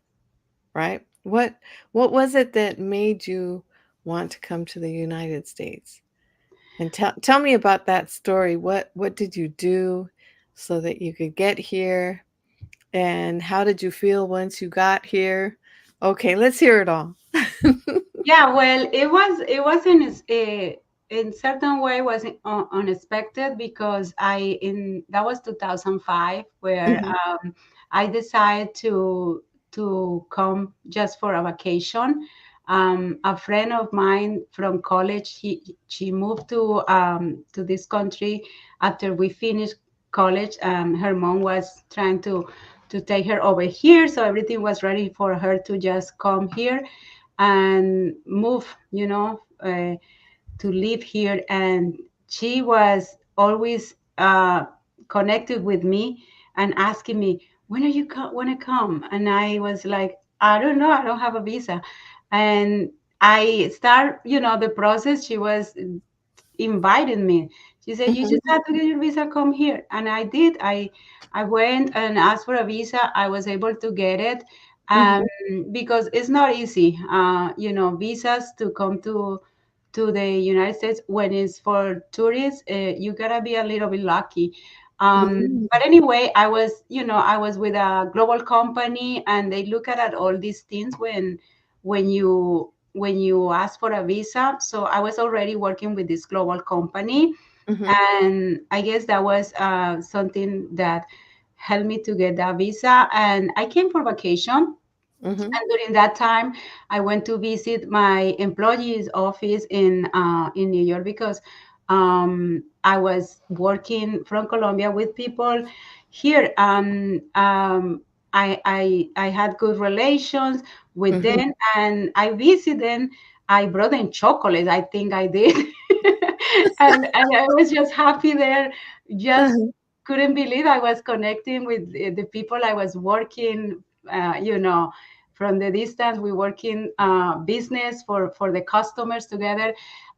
[SPEAKER 1] right? What was it that made you want to come to the United States? And tell me about that story. What did you do so that you could get here? And how did you feel once you got here? Okay, let's hear it all.
[SPEAKER 2] Yeah, well, it was in certain way was unexpected because I in that was 2005 where
[SPEAKER 1] Mhm,
[SPEAKER 2] I decided to come just for a vacation. A friend of mine from college, she moved to this country after we finished college. Her mom was trying to take her over here, so everything was ready for her to just come here and move, to live here. And she was always connected with me and asking me, when are you want to come? And I was like, I don't know, I don't have a visa. And I start, the process. She was invited me. She said, "You
[SPEAKER 1] mhm,
[SPEAKER 2] just have to get your visa, come here." And I did. I went and asked for a visa. I was able to get it, um,
[SPEAKER 1] mhm,
[SPEAKER 2] because it's not easy. Visas to come to the United States when it's for tourists, you gotta be a little bit lucky.
[SPEAKER 1] mhm,
[SPEAKER 2] But anyway, I was with a global company, and they look at all these things when you ask for a visa. So I was already working with this global company,
[SPEAKER 1] mhm,
[SPEAKER 2] and I guess that was something that helped me to get that visa. And I came for vacation,
[SPEAKER 1] mhm,
[SPEAKER 2] and during that time, I went to visit my employee's office in New York because I was working from Colombia with people here. I had good relations with
[SPEAKER 1] mhm,
[SPEAKER 2] them, and I visited them. I brought them chocolate. I think I did, and I was just happy there. Just
[SPEAKER 1] uh-huh,
[SPEAKER 2] couldn't believe I was connecting with the people I was working. From the distance, we work in business for the customers together.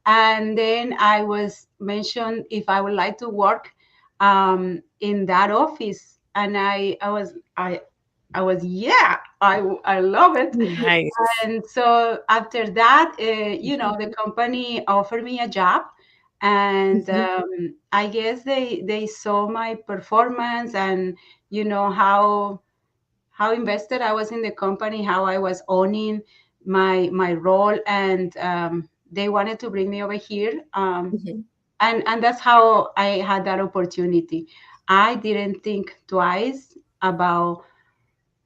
[SPEAKER 2] And then I was mentioned if I would like to work in that office, and I was, yeah, I love it.
[SPEAKER 1] nice.
[SPEAKER 2] And so after that,
[SPEAKER 1] Mhm,
[SPEAKER 2] the company offered me a job, and
[SPEAKER 1] mhm,
[SPEAKER 2] I guess they saw my performance, and how invested I was in the company, how I was owning my role, and they wanted to bring me over here,
[SPEAKER 1] mhm,
[SPEAKER 2] and that's how I had that opportunity. I didn't think twice about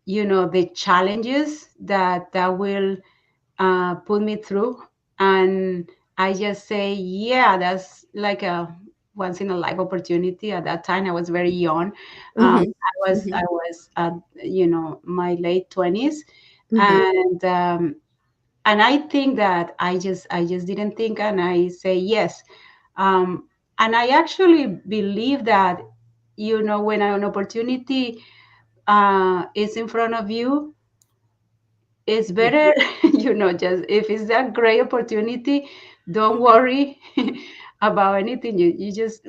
[SPEAKER 2] the challenges that will put me through, and I just say, yeah, that's like a once in a life opportunity. At that time, I was very young.
[SPEAKER 1] mhm,
[SPEAKER 2] I was at my late 20s,
[SPEAKER 1] mhm,
[SPEAKER 2] and I think that I just didn't think, and I say yes. um, and I actually believe that when an opportunity is in front of you, it's
[SPEAKER 1] yeah,
[SPEAKER 2] better, just if it's a great opportunity, don't worry about anything. You just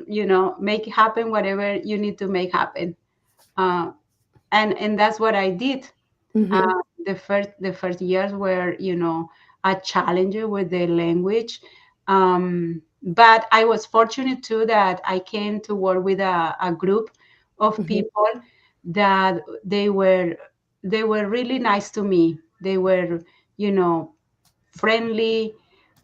[SPEAKER 2] make it happen, whatever you need to make happen. uh, and that's what I did.
[SPEAKER 1] mhm,
[SPEAKER 2] The first years were a challenge with the language, but I was fortunate too that I came to work with a group of
[SPEAKER 1] mhm,
[SPEAKER 2] people that they were really nice to me. They were you know friendly,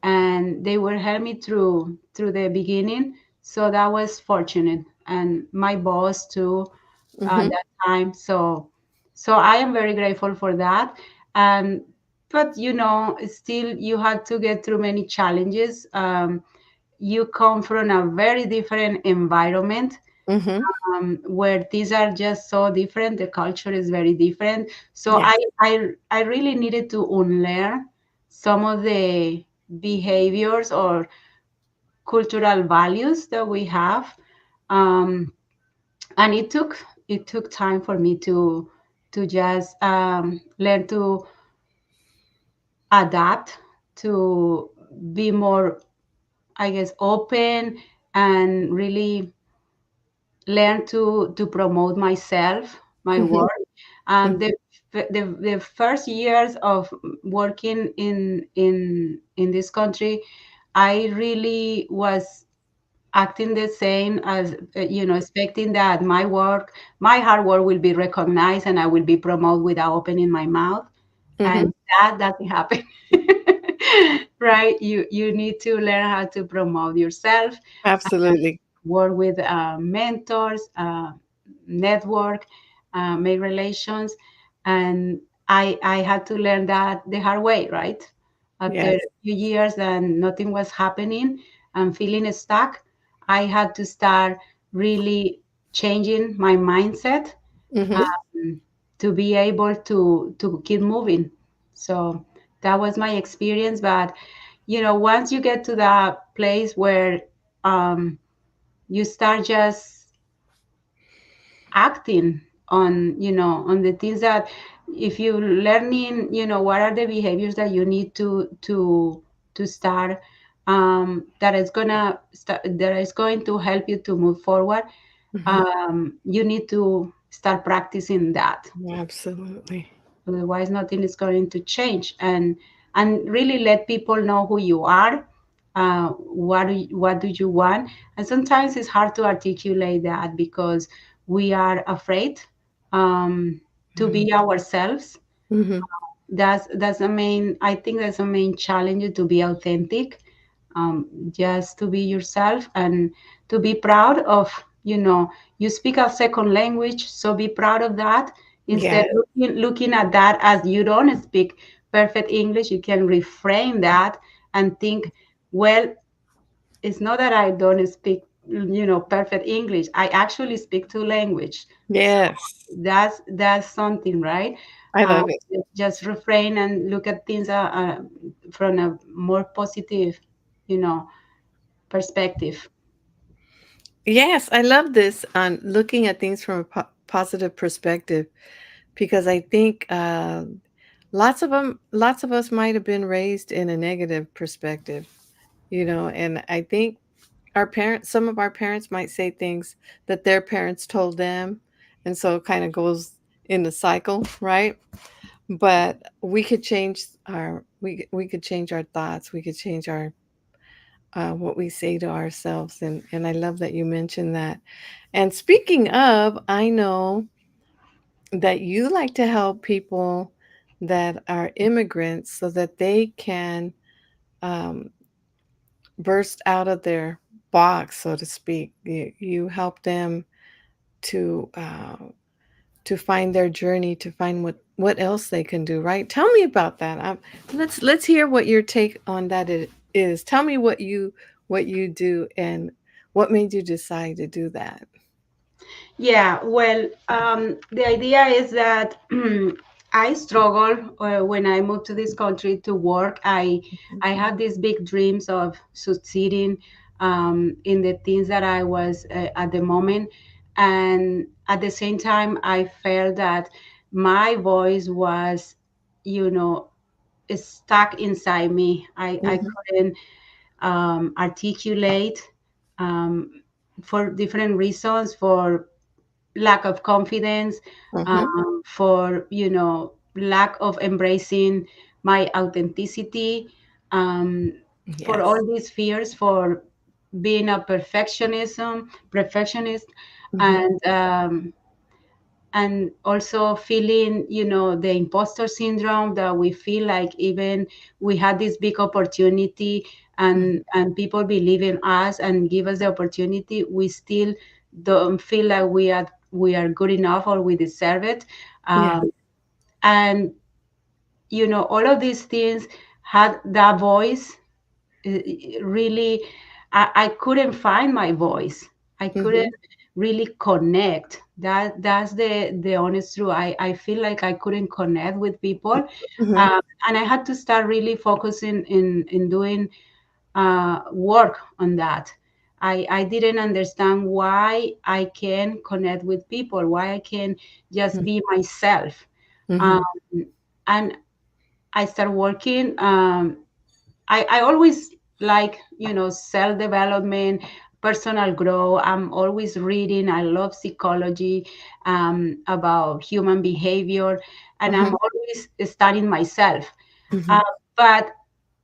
[SPEAKER 2] and they were helping me through the beginning. So that was fortunate, and my boss too at
[SPEAKER 1] mhm,
[SPEAKER 2] that time. So I am very grateful for that. And but still you have to get through many challenges. You come from a very different environment,
[SPEAKER 1] mhm,
[SPEAKER 2] where these are just so different. The culture is very different. So I,
[SPEAKER 1] yes,
[SPEAKER 2] I, I really needed to unlearn some of the behaviors or cultural values that we have. Um, and it took time for me to just learn to adapt, to be more, I guess, open, and really learn to promote myself, my
[SPEAKER 1] Mhm,
[SPEAKER 2] work. Um,
[SPEAKER 1] mhm,
[SPEAKER 2] the, the first years of working in this country, I really was acting the same as expecting that my hard work will be recognized and I will be promoted without opening my mouth,
[SPEAKER 1] mhm.
[SPEAKER 2] and that doesn't happen. Right, you need to learn how to promote yourself,
[SPEAKER 1] Absolutely.
[SPEAKER 2] work with mentors, network, make relations, and I had to learn that the hard way, right? After a
[SPEAKER 1] Yes.
[SPEAKER 2] few years and nothing was happening and feeling stuck, I had to start really changing my mindset,
[SPEAKER 1] Mhm.
[SPEAKER 2] um, to be able to keep moving. So that was my experience. But once you get to that place where um, you start just acting on the things that, if you learning, what are the behaviors that you need to start, that is going to help you to move forward.
[SPEAKER 1] Mhm.
[SPEAKER 2] You need to start practicing that.
[SPEAKER 1] Absolutely.
[SPEAKER 2] Otherwise nothing is going to change. And really let people know who you are. What do you want? And sometimes it's hard to articulate that because we are afraid, um, to
[SPEAKER 1] Mhm.
[SPEAKER 2] be ourselves.
[SPEAKER 1] Mhm.
[SPEAKER 2] That's the main, I think that's the main challenge, to be authentic, just to be yourself and to be proud of, you speak a second language, so be proud of that. Instead
[SPEAKER 1] Yes.
[SPEAKER 2] looking at that as you don't speak perfect English, you can reframe that and think, well, it's not that I don't speak, perfect English. I actually speak two language. So
[SPEAKER 1] Yes.
[SPEAKER 2] that's something, right?
[SPEAKER 1] I
[SPEAKER 2] Uh,
[SPEAKER 1] love it.
[SPEAKER 2] just refrain and look at things from a more positive, you know, perspective.
[SPEAKER 1] Yes, I love this on looking at things from a positive perspective because I think lots of us might have been raised in a negative perspective, and I think some of our parents might say things that their parents told them, and so it kind of goes in the cycle, right? But we could change our thoughts, we could change our what we say to ourselves, and I love that you mentioned that. And speaking of, I know that you like to help people that are immigrants so that they can um, burst out of their box, so to speak. You help them to find their journey, to find what else they can do. Right? Tell me about that. Let's hear what your take on that is. Tell me what you do and what made you decide to do that.
[SPEAKER 2] Yeah, well, the idea is that I struggle when I moved to this country to work. I had these big dreams of succeeding in the things that I was at the moment, and at the same time, I felt that my voice was, you know, stuck inside me. I
[SPEAKER 1] Mhm,
[SPEAKER 2] couldn't articulate, um, for different reasons, for lack of confidence,
[SPEAKER 1] mhm.
[SPEAKER 2] for lack of embracing my authenticity, for
[SPEAKER 1] Yes.
[SPEAKER 2] all these fears, for being a perfectionist,
[SPEAKER 1] Mhm,
[SPEAKER 2] and also feeling, the imposter syndrome, that we feel like even we had this big opportunity,
[SPEAKER 1] mhm.
[SPEAKER 2] and people believe in us and give us the opportunity, we still don't feel like we are good enough or we deserve it.
[SPEAKER 1] Yeah.
[SPEAKER 2] And all of these things had that voice, really. I couldn't find my voice. I couldn't
[SPEAKER 1] Mhm,
[SPEAKER 2] really connect. That's the honest truth. I feel like I couldn't connect with people,
[SPEAKER 1] mhm.
[SPEAKER 2] and I had to start really focusing in doing work on that. I didn't understand why I can connect with people, why I can just
[SPEAKER 1] Mhm,
[SPEAKER 2] be myself. um,
[SPEAKER 1] mhm.
[SPEAKER 2] and I started working. I always like self development. personal growth. I'm always reading. I love psychology, about human behavior, and I'm
[SPEAKER 1] Mhm.
[SPEAKER 2] always studying myself. Uh,
[SPEAKER 1] Mhm.
[SPEAKER 2] but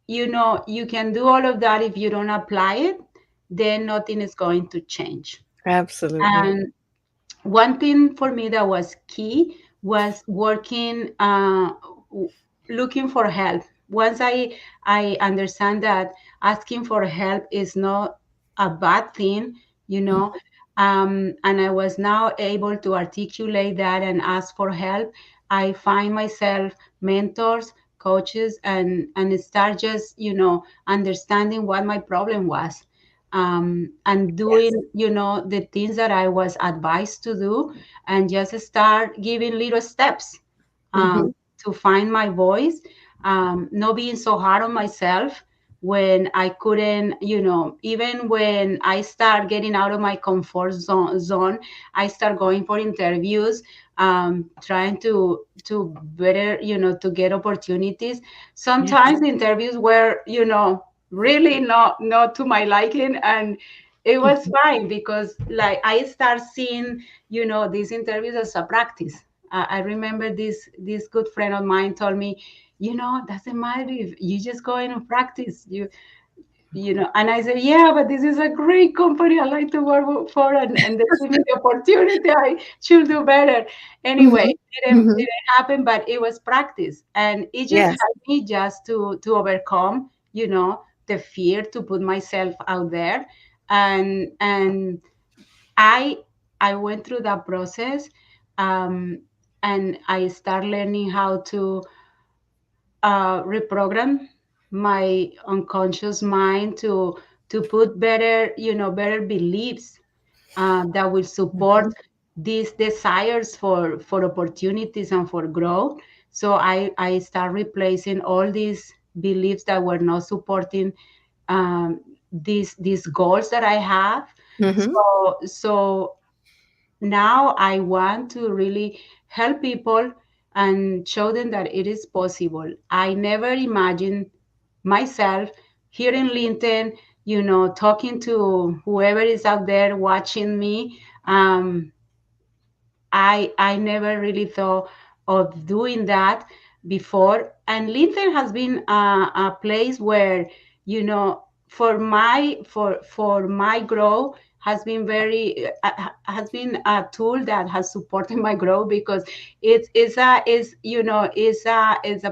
[SPEAKER 2] you can do all of that. If you don't apply it, then nothing is going to change.
[SPEAKER 1] Absolutely.
[SPEAKER 2] And one thing for me that was key was working, looking for help. Once I understand that asking for help is not a bad thing, you know and I was now able to articulate that and ask for help. I find myself mentors, coaches, and start just understanding what my problem was, and
[SPEAKER 1] Yes.
[SPEAKER 2] doing the things that I was advised to do, and just start giving little steps,
[SPEAKER 1] Mhm.
[SPEAKER 2] to find my voice, not being so hard on myself when I couldn't, even when I start getting out of my comfort zone, I start going for interviews, trying to better, to get opportunities.
[SPEAKER 1] Yes.
[SPEAKER 2] Sometimes the interviews were, really not to my liking, and it was
[SPEAKER 1] Mhm.
[SPEAKER 2] fine because like I start seeing, these interviews as a practice. I remember this good friend of mine told me, doesn't matter if you just go in and practice. And I said, yeah, but this is a great company I like to work for, and they give me the opportunity. I should do better. Anyway,
[SPEAKER 1] Mhm. Mhm.
[SPEAKER 2] didn't happen, but it was practice, and it just
[SPEAKER 1] Yes.
[SPEAKER 2] helped me just to overcome, the fear to put myself out there, and I I went through that process, um, and I start learning how to reprogram my unconscious mind to put better beliefs, that will support
[SPEAKER 1] Mhm.
[SPEAKER 2] these desires for opportunities and for growth. So I start replacing all these beliefs that were not supporting, these goals that I have.
[SPEAKER 1] Mhm.
[SPEAKER 2] So now I want to really help people and show them that it is possible. I never imagined myself here in LinkedIn, talking to whoever is out there watching me. I never really thought of doing that before. And LinkedIn has been a place where, for my growth, has been has been a tool that has supported my growth, because it's a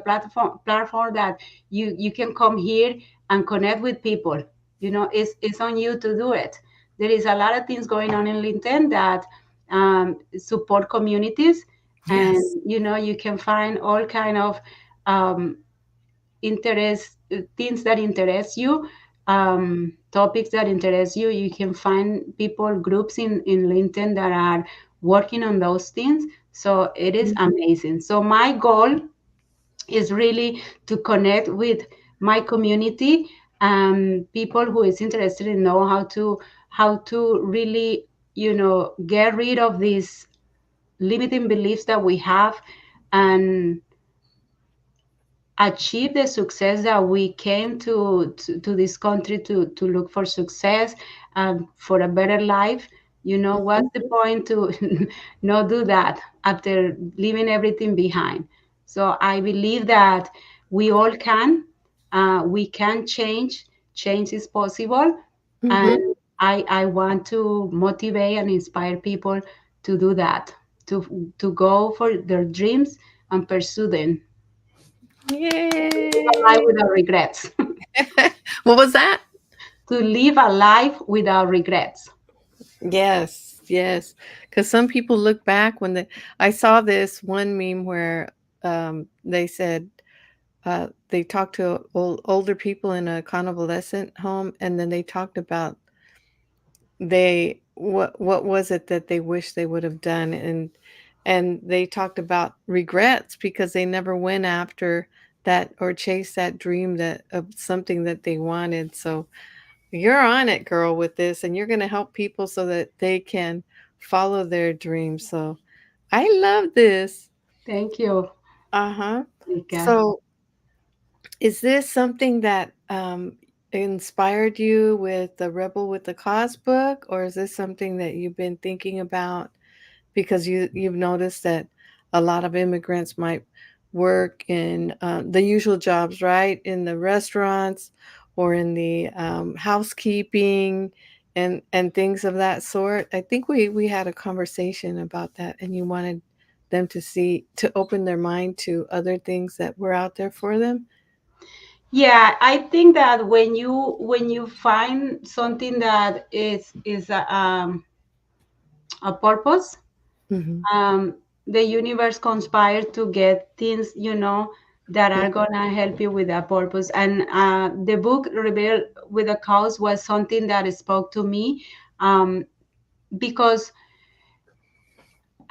[SPEAKER 2] platform that you can come here and connect with people. It's on you to do it. There is a lot of things going on in LinkedIn that, support communities, and
[SPEAKER 1] Yes.
[SPEAKER 2] you can find all kind of, um, interest things that interest you, topics that interest you. You can find people, groups in LinkedIn that are working on those things. So it is
[SPEAKER 1] Mhm.
[SPEAKER 2] amazing. So my goal is really to connect with my community, people who is interested in know how to really, get rid of these limiting beliefs that we have, and achieve the success that we came to this country to look for success, for a better life. What's the
[SPEAKER 1] Mhm.
[SPEAKER 2] point to not do that after leaving everything behind? So I believe that we all can, we can change is possible,
[SPEAKER 1] Mhm.
[SPEAKER 2] and I want to motivate and inspire people to do that, to go for their dreams and pursue them, live a life
[SPEAKER 1] Yay.
[SPEAKER 2] without regrets.
[SPEAKER 1] What was that?
[SPEAKER 2] To live a life without regrets.
[SPEAKER 1] Yes, yes. Because some people look back when I saw this one meme where they said they talked to older people in a convalescent home, and then they talked about what was it that they wish they would have done, and they talked about regrets because they never went after that or chased that dream that of something that they wanted. So you're on it, girl, with this, and you're going to help people so that they can follow their dreams. So I love this.
[SPEAKER 2] Thank you,
[SPEAKER 1] Uh-huh.
[SPEAKER 2] Lika.
[SPEAKER 1] So is this something that inspired you with the Rebel with the Cause book, or is this something that you've been thinking about because you've noticed that a lot of immigrants might work in the usual jobs, right? In the restaurants or in the housekeeping and things of that sort. I think we had a conversation about that, and you wanted them to see to open their mind to other things that were out there for them.
[SPEAKER 2] Yeah, I think that when you find something that is a purpose,
[SPEAKER 1] Hmm.
[SPEAKER 2] um, the universe conspires to get things, that are gonna help you with that purpose. And the book Rebel with a Cause was something that spoke to me, um, because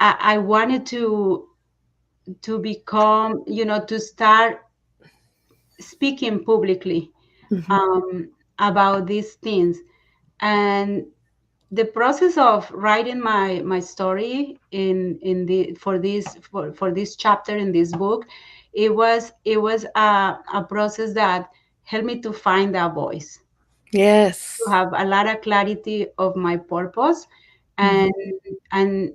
[SPEAKER 2] I wanted to become, to start speaking publicly,
[SPEAKER 1] Hmm.
[SPEAKER 2] um, about these things. And the process of writing my story in the for this chapter in this book, it was a process that helped me to find that voice, to
[SPEAKER 1] Yes.
[SPEAKER 2] have a lot of clarity of my purpose, and
[SPEAKER 1] Hmm.
[SPEAKER 2] and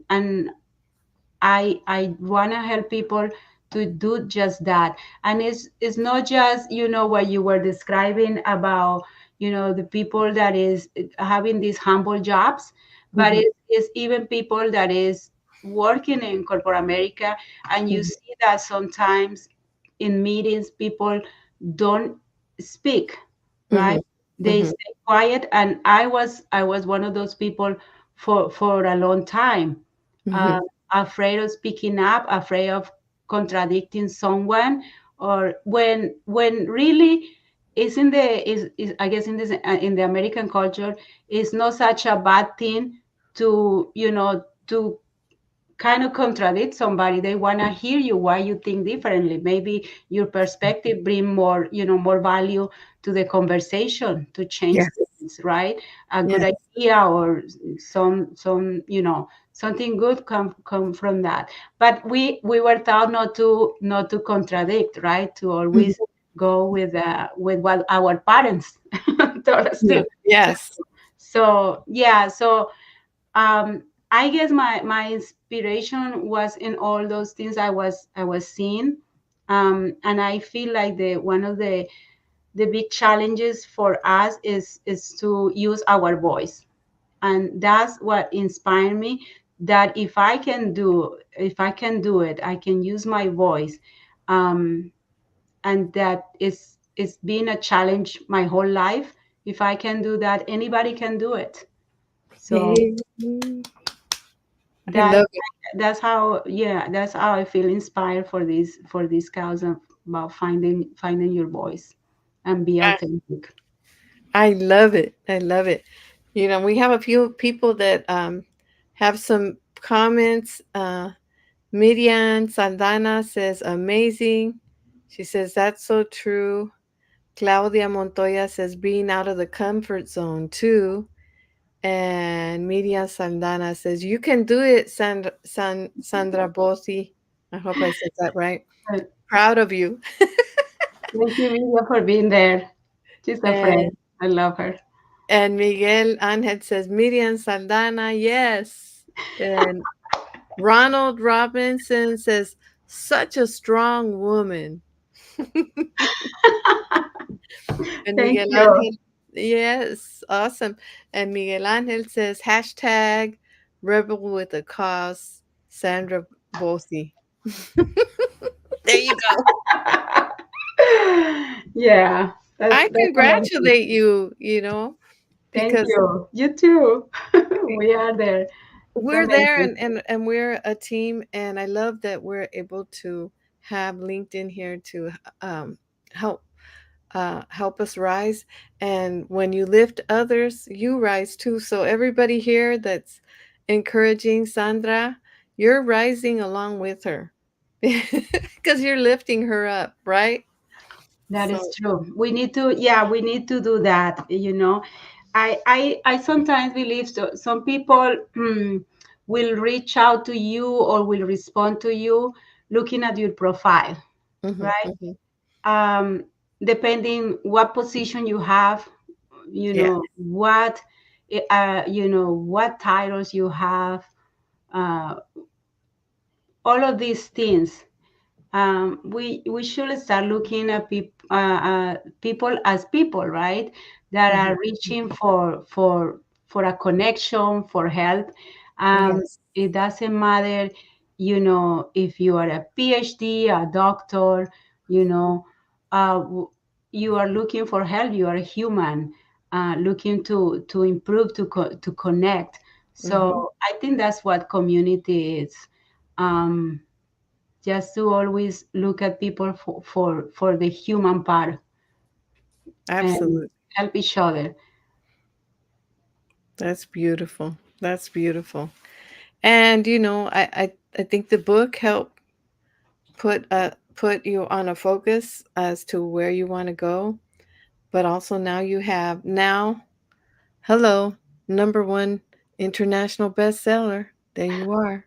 [SPEAKER 2] I want to help people to do just that. And it's not just, what you were describing about, the people that is having these humble jobs, but
[SPEAKER 1] Hmm.
[SPEAKER 2] it's even people that is working in corporate America. And you
[SPEAKER 1] Hmm.
[SPEAKER 2] see that sometimes in meetings people don't speak, right?
[SPEAKER 1] Hmm.
[SPEAKER 2] They
[SPEAKER 1] Hmm.
[SPEAKER 2] stay quiet. And I was one of those people for a long time, uh,
[SPEAKER 1] Hmm.
[SPEAKER 2] afraid of speaking up, afraid of contradicting someone, or when really is in the is I guess in the American culture, is not such a bad thing to kind of contradict somebody. They want to hear you why you think differently. Maybe your perspective bring more, more value to the conversation to change
[SPEAKER 1] Yes.
[SPEAKER 2] things, right? A good
[SPEAKER 1] Yes.
[SPEAKER 2] idea, or some something good come from that. But we were taught not to contradict, right? To
[SPEAKER 1] Mhm.
[SPEAKER 2] always go with what our parents told us
[SPEAKER 1] Yeah.
[SPEAKER 2] to.
[SPEAKER 1] Yes.
[SPEAKER 2] So yeah, um, I guess my inspiration was in all those things I was seeing, and I feel like the one of the big challenges for us is to use our voice, and that's what inspired me. That if I can do it, I can use my voice, um, and that is been a challenge my whole life. If I can do that, anybody can do it. So
[SPEAKER 1] Mhm. I
[SPEAKER 2] that
[SPEAKER 1] love it.
[SPEAKER 2] that's how I feel inspired for this cause about finding your voice and be
[SPEAKER 1] I
[SPEAKER 2] authentic.
[SPEAKER 1] I love it. I love it. We have a few people that have some comments. Miriam Saldana says amazing. She says that's so true. Claudia Montoya says being out of the comfort zone too. And Miriam Saldana says you can do it, Sandra Bossi. I hope I said that right.
[SPEAKER 2] Uh,
[SPEAKER 1] Proud of you.
[SPEAKER 2] Thank you, Vivian, for being there. She's a friend.
[SPEAKER 1] And
[SPEAKER 2] I love her.
[SPEAKER 1] Miguel Ángel says Miriam Saldana, yes. And Ronald Robinson says such a strong woman. And
[SPEAKER 2] Thank
[SPEAKER 1] Miguel
[SPEAKER 2] you.
[SPEAKER 1] Ángel, yes, awesome. And Miguel Ángel says hashtag rebel with a cause, Sandra Bossi. There you go.
[SPEAKER 2] Yeah, that's
[SPEAKER 1] I
[SPEAKER 2] that's amazing.
[SPEAKER 1] congratulate you,
[SPEAKER 2] Thank
[SPEAKER 1] because
[SPEAKER 2] you. You too. We are there. It's
[SPEAKER 1] we're there
[SPEAKER 2] amazing.
[SPEAKER 1] and we're a team, and I love that we're able to have LinkedIn here to um, help help us rise. And when you lift others, you rise too. So everybody here that's encouraging Sandra, you're rising along with her because you're lifting her up, right?
[SPEAKER 2] That is
[SPEAKER 1] So,
[SPEAKER 2] true. We need to do that. I sometimes believe some people will reach out to you or will respond to you looking at your profile,
[SPEAKER 1] mhm,
[SPEAKER 2] right?
[SPEAKER 1] mhm,
[SPEAKER 2] Um, Depending what position you have
[SPEAKER 1] Yeah.
[SPEAKER 2] what what titles you have, uh, all of these things. We should start looking at people as people, right? That
[SPEAKER 1] Mhm.
[SPEAKER 2] are reaching for a connection, for help.
[SPEAKER 1] Yes.
[SPEAKER 2] It doesn't matter, if you are a PhD, a doctor, you know, you are looking for help. You are a human, looking to improve, to connect.
[SPEAKER 1] Mhm.
[SPEAKER 2] So I think that's what community is. Um, just to always look at people for the human part and
[SPEAKER 1] Absolutely.
[SPEAKER 2] help each other.
[SPEAKER 1] That's beautiful. That's beautiful. And I think the book helped put you on a focus as to where you want to go, but also now you have now hello, number one international bestseller. There you are.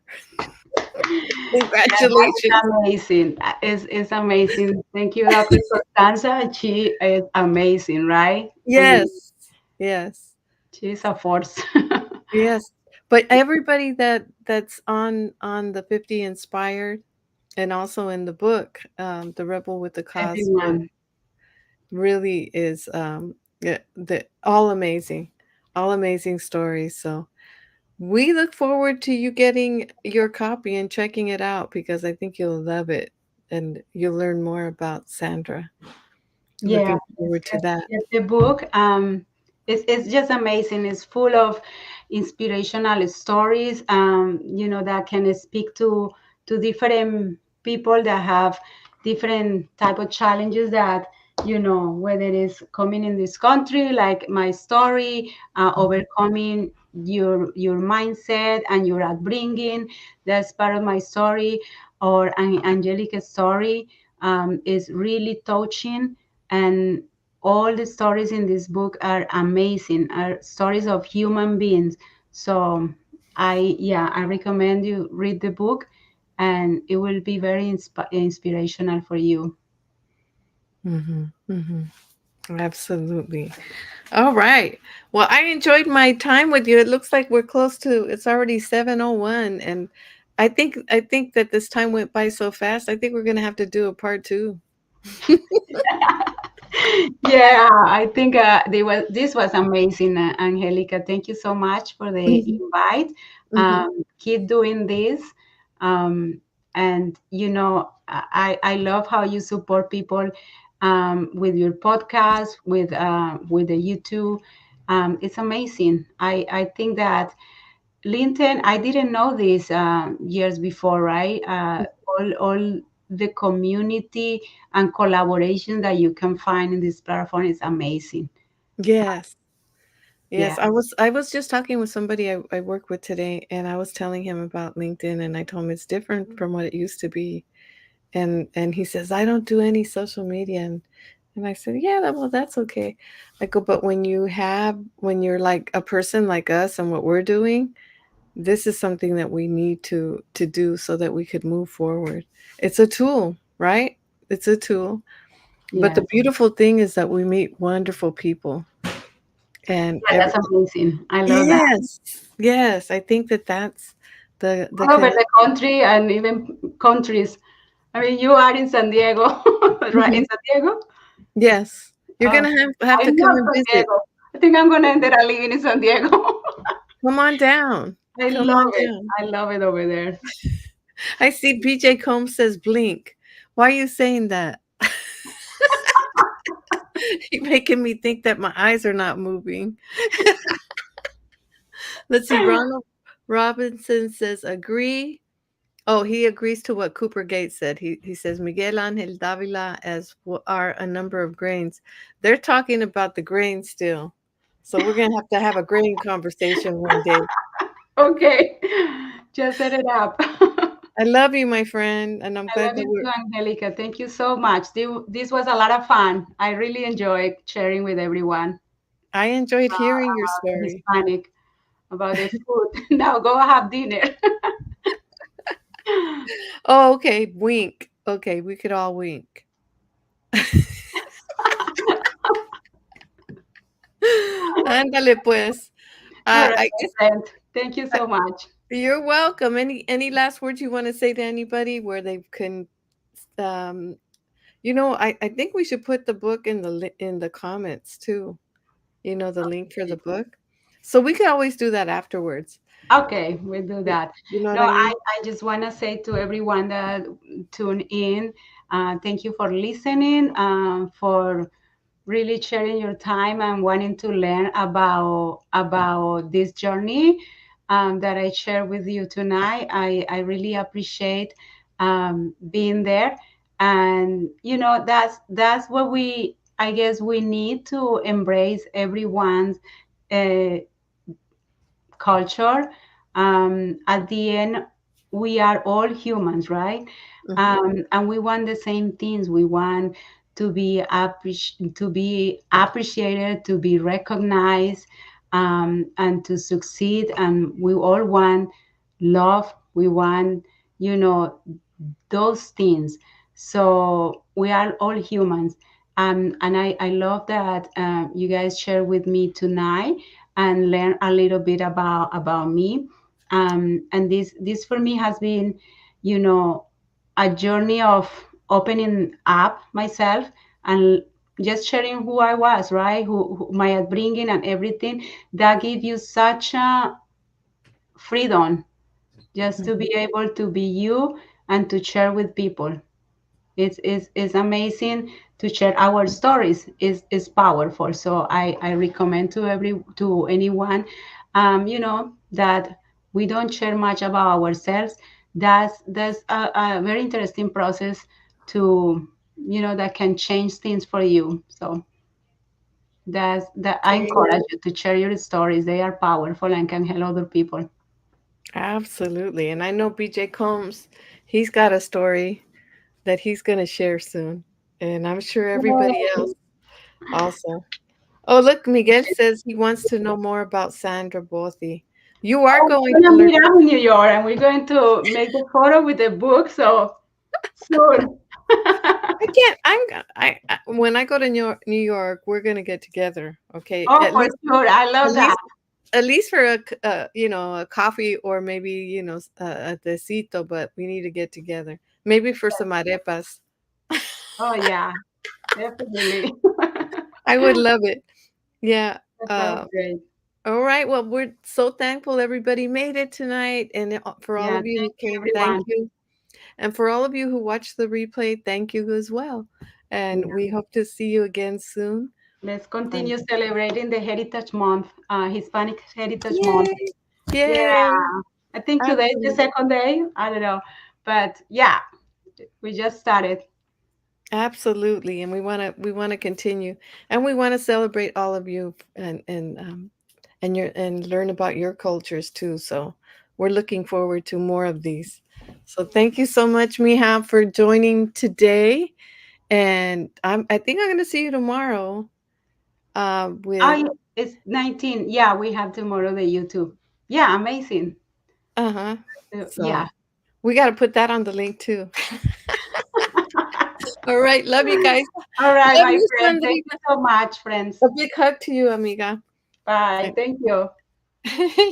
[SPEAKER 2] Yeah, that is
[SPEAKER 1] Congratulations.
[SPEAKER 2] amazing. It's amazing. Thank you, Dr. Constanza. She is amazing, right? I mean,
[SPEAKER 1] Yes. Yes.
[SPEAKER 2] she's a force.
[SPEAKER 1] Yes. But everybody that's on the 50 Inspired and also in the book, The Rebel with the Cause book
[SPEAKER 2] Everyone.
[SPEAKER 1] really is yeah, all amazing. All amazing stories. So we look forward to you getting your copy and checking it out because I think you'll love it and you'll learn more about Sandra.
[SPEAKER 2] Yeah,
[SPEAKER 1] Looking forward to that.
[SPEAKER 2] the book, it's just amazing. It's full of inspirational stories, that can speak to different people that have different type of challenges that, whether it's coming in this country, like my story,
[SPEAKER 1] Mhm.
[SPEAKER 2] overcoming your mindset and your upbringing. That's part of my story, or Angelica's story, is really touching, and all the stories in this book are amazing, are stories of human beings. So I recommend you read the book, and it will be very inspirational for you.
[SPEAKER 1] Mhm. Mhm. Absolutely. All right. Well, I enjoyed my time with you. It looks like we're close to it's already 7:01 and I think that this time went by so fast. I think we're going to have to do a part 2.
[SPEAKER 2] Yeah, I think this was amazing, Angelica. Thank you so much for the
[SPEAKER 1] Mhm.
[SPEAKER 2] invite.
[SPEAKER 1] Mhm.
[SPEAKER 2] Keep doing this, and I love how you support people, with your podcast, with the YouTube. It's amazing. I think that LinkedIn, I didn't know this years before, right? All the community and collaboration that you can find in this platform is amazing.
[SPEAKER 1] Yes.
[SPEAKER 2] Yeah,
[SPEAKER 1] Yes, I was just talking with somebody I work with today and I was telling him about LinkedIn and I told him it's different from what it used to be. And he says, "I don't do any social media." And I said, "Yeah, well, that's okay." I go, "But when you're like a person like us and what we're doing, this is something that we need to do so that we could move forward. It's a tool, right? It's a tool. But the
[SPEAKER 2] yes,
[SPEAKER 1] beautiful thing is that we meet wonderful people and
[SPEAKER 2] yeah,
[SPEAKER 1] every
[SPEAKER 2] that's amazing. I love that.
[SPEAKER 1] yes. Yes, I think that that's the
[SPEAKER 2] All over
[SPEAKER 1] connect.
[SPEAKER 2] the country and even countries. I mean, you are in San Diego, right? In
[SPEAKER 1] Mhm.
[SPEAKER 2] San Diego?
[SPEAKER 1] Yes. You're
[SPEAKER 2] Uh,
[SPEAKER 1] gonna have
[SPEAKER 2] I
[SPEAKER 1] to come
[SPEAKER 2] love
[SPEAKER 1] and
[SPEAKER 2] San
[SPEAKER 1] visit.
[SPEAKER 2] Diego. I think I'm gonna end up living in San Diego.
[SPEAKER 1] Come on down.
[SPEAKER 2] I
[SPEAKER 1] Come
[SPEAKER 2] love
[SPEAKER 1] on
[SPEAKER 2] it.
[SPEAKER 1] down.
[SPEAKER 2] I love it over there.
[SPEAKER 1] I see BJ Combs says blink. Why are you saying that? You're making me think that my eyes are not moving. Let's see. Ronald Robinson says agree. Oh, he agrees to what Cooper Gates said. He says Miguel Angel Davila as are a number of grains. They're talking about the grain still. So we're gonna have a grain conversation one day.
[SPEAKER 2] Okay, just set it up.
[SPEAKER 1] I love you, my friend, and I'm
[SPEAKER 2] I
[SPEAKER 1] glad
[SPEAKER 2] love
[SPEAKER 1] that
[SPEAKER 2] you
[SPEAKER 1] we're
[SPEAKER 2] too, Angelica. Thank you so much. This was a lot of fun. I really enjoyed sharing with everyone
[SPEAKER 1] I enjoyed hearing your
[SPEAKER 2] about the
[SPEAKER 1] story.
[SPEAKER 2] Hispanic, about the food. Now go have dinner.
[SPEAKER 1] Oh, okay. Wink. Okay, we could all wink. Ándale, pues.
[SPEAKER 2] All right,
[SPEAKER 1] I
[SPEAKER 2] my
[SPEAKER 1] guess
[SPEAKER 2] friend. Thank you so much.
[SPEAKER 1] you're welcome. Any last words you want to say to anybody where they can, um, I think we should put the book in in the comments too. The link for the book, so we could always do that afterwards.
[SPEAKER 2] Okay, we'll do
[SPEAKER 1] You
[SPEAKER 2] that.
[SPEAKER 1] you know what
[SPEAKER 2] No,
[SPEAKER 1] I
[SPEAKER 2] I,
[SPEAKER 1] mean?
[SPEAKER 2] I just want to say to everyone that tune in, thank you for listening, for really sharing your time and wanting to learn about this journey that I share with you tonight. I really appreciate being there, and that's what we I guess we need to embrace everyone's uh, culture. At the end, we are all humans, right?
[SPEAKER 1] Hmm.
[SPEAKER 2] And we want the same things. We want to be appreciated, to be recognized, and to succeed. And we all want love. We want, you know, those things. So we are all humans. And I love that you guys share with me tonight and learn a little bit about me. And this for me has been, you know, a journey of opening up myself and just sharing who I was, right? Who my upbringing and everything that give you such a freedom just to
[SPEAKER 1] Hmm.
[SPEAKER 2] be able to be you and to share with people. It's amazing to share our stories. Is powerful. So I recommend to anyone, that we don't share much about ourselves. That's a very interesting process to that can change things for you. So that I encourage you to share your stories. They are powerful and can help other people.
[SPEAKER 1] Absolutely. And I know BJ Combs, he's got a story that he's going to share soon. And I'm sure everybody else also. Oh, look, Miguel says he wants to know more about Sandra Bothy. You are
[SPEAKER 2] Oh,
[SPEAKER 1] going
[SPEAKER 2] we're
[SPEAKER 1] to
[SPEAKER 2] gonna
[SPEAKER 1] learn.
[SPEAKER 2] meet up in New York, and we're going to make the photo with the book. So soon.
[SPEAKER 1] I can't. When I go to New York, we're gonna get together. Okay,
[SPEAKER 2] Oh, for sure. I
[SPEAKER 1] at
[SPEAKER 2] love that.
[SPEAKER 1] least, at least for a coffee or maybe a tecito. But we need to get together. Maybe for some arepas.
[SPEAKER 2] Oh yeah, definitely.
[SPEAKER 1] I would love it. Yeah.
[SPEAKER 2] That sounds
[SPEAKER 1] Uh,
[SPEAKER 2] great.
[SPEAKER 1] all right. Well, we're so thankful everybody made it tonight, and for all
[SPEAKER 2] Yeah,
[SPEAKER 1] of you who
[SPEAKER 2] thank you,
[SPEAKER 1] came, thank
[SPEAKER 2] everyone.
[SPEAKER 1] you. And for all of you who watched the replay, thank you as well. And
[SPEAKER 2] Yeah.
[SPEAKER 1] we hope to see you again soon.
[SPEAKER 2] Let's
[SPEAKER 1] Um,
[SPEAKER 2] continue celebrating the Heritage Month, Hispanic Heritage Month.
[SPEAKER 1] Yay!
[SPEAKER 2] Yeah,
[SPEAKER 1] Yay!
[SPEAKER 2] I think today is the
[SPEAKER 1] Absolutely.
[SPEAKER 2] second day. I don't know, but yeah, we just started.
[SPEAKER 1] Absolutely. And we want to continue, and we want to celebrate all of you, and learn about your cultures too. So we're looking forward to more of these. So thank you so much, Miha, for joining today. And I think I'm gonna see you tomorrow.
[SPEAKER 2] Oh,
[SPEAKER 1] With
[SPEAKER 2] yeah, it's 19. Yeah, we have tomorrow the YouTube. Yeah, amazing.
[SPEAKER 1] uh-huh.
[SPEAKER 2] Yeah.
[SPEAKER 1] So we got to put that on the link too. All right. Love you guys.
[SPEAKER 2] All right,
[SPEAKER 1] Love
[SPEAKER 2] my
[SPEAKER 1] you,
[SPEAKER 2] friend. Thank you
[SPEAKER 1] Sandrina.
[SPEAKER 2] so much, friends.
[SPEAKER 1] A big hug to you, amiga.
[SPEAKER 2] Bye. Thank you.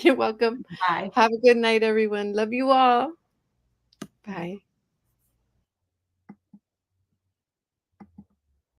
[SPEAKER 1] You're welcome.
[SPEAKER 2] Bye.
[SPEAKER 1] Have a good night, everyone. Love you all. Bye.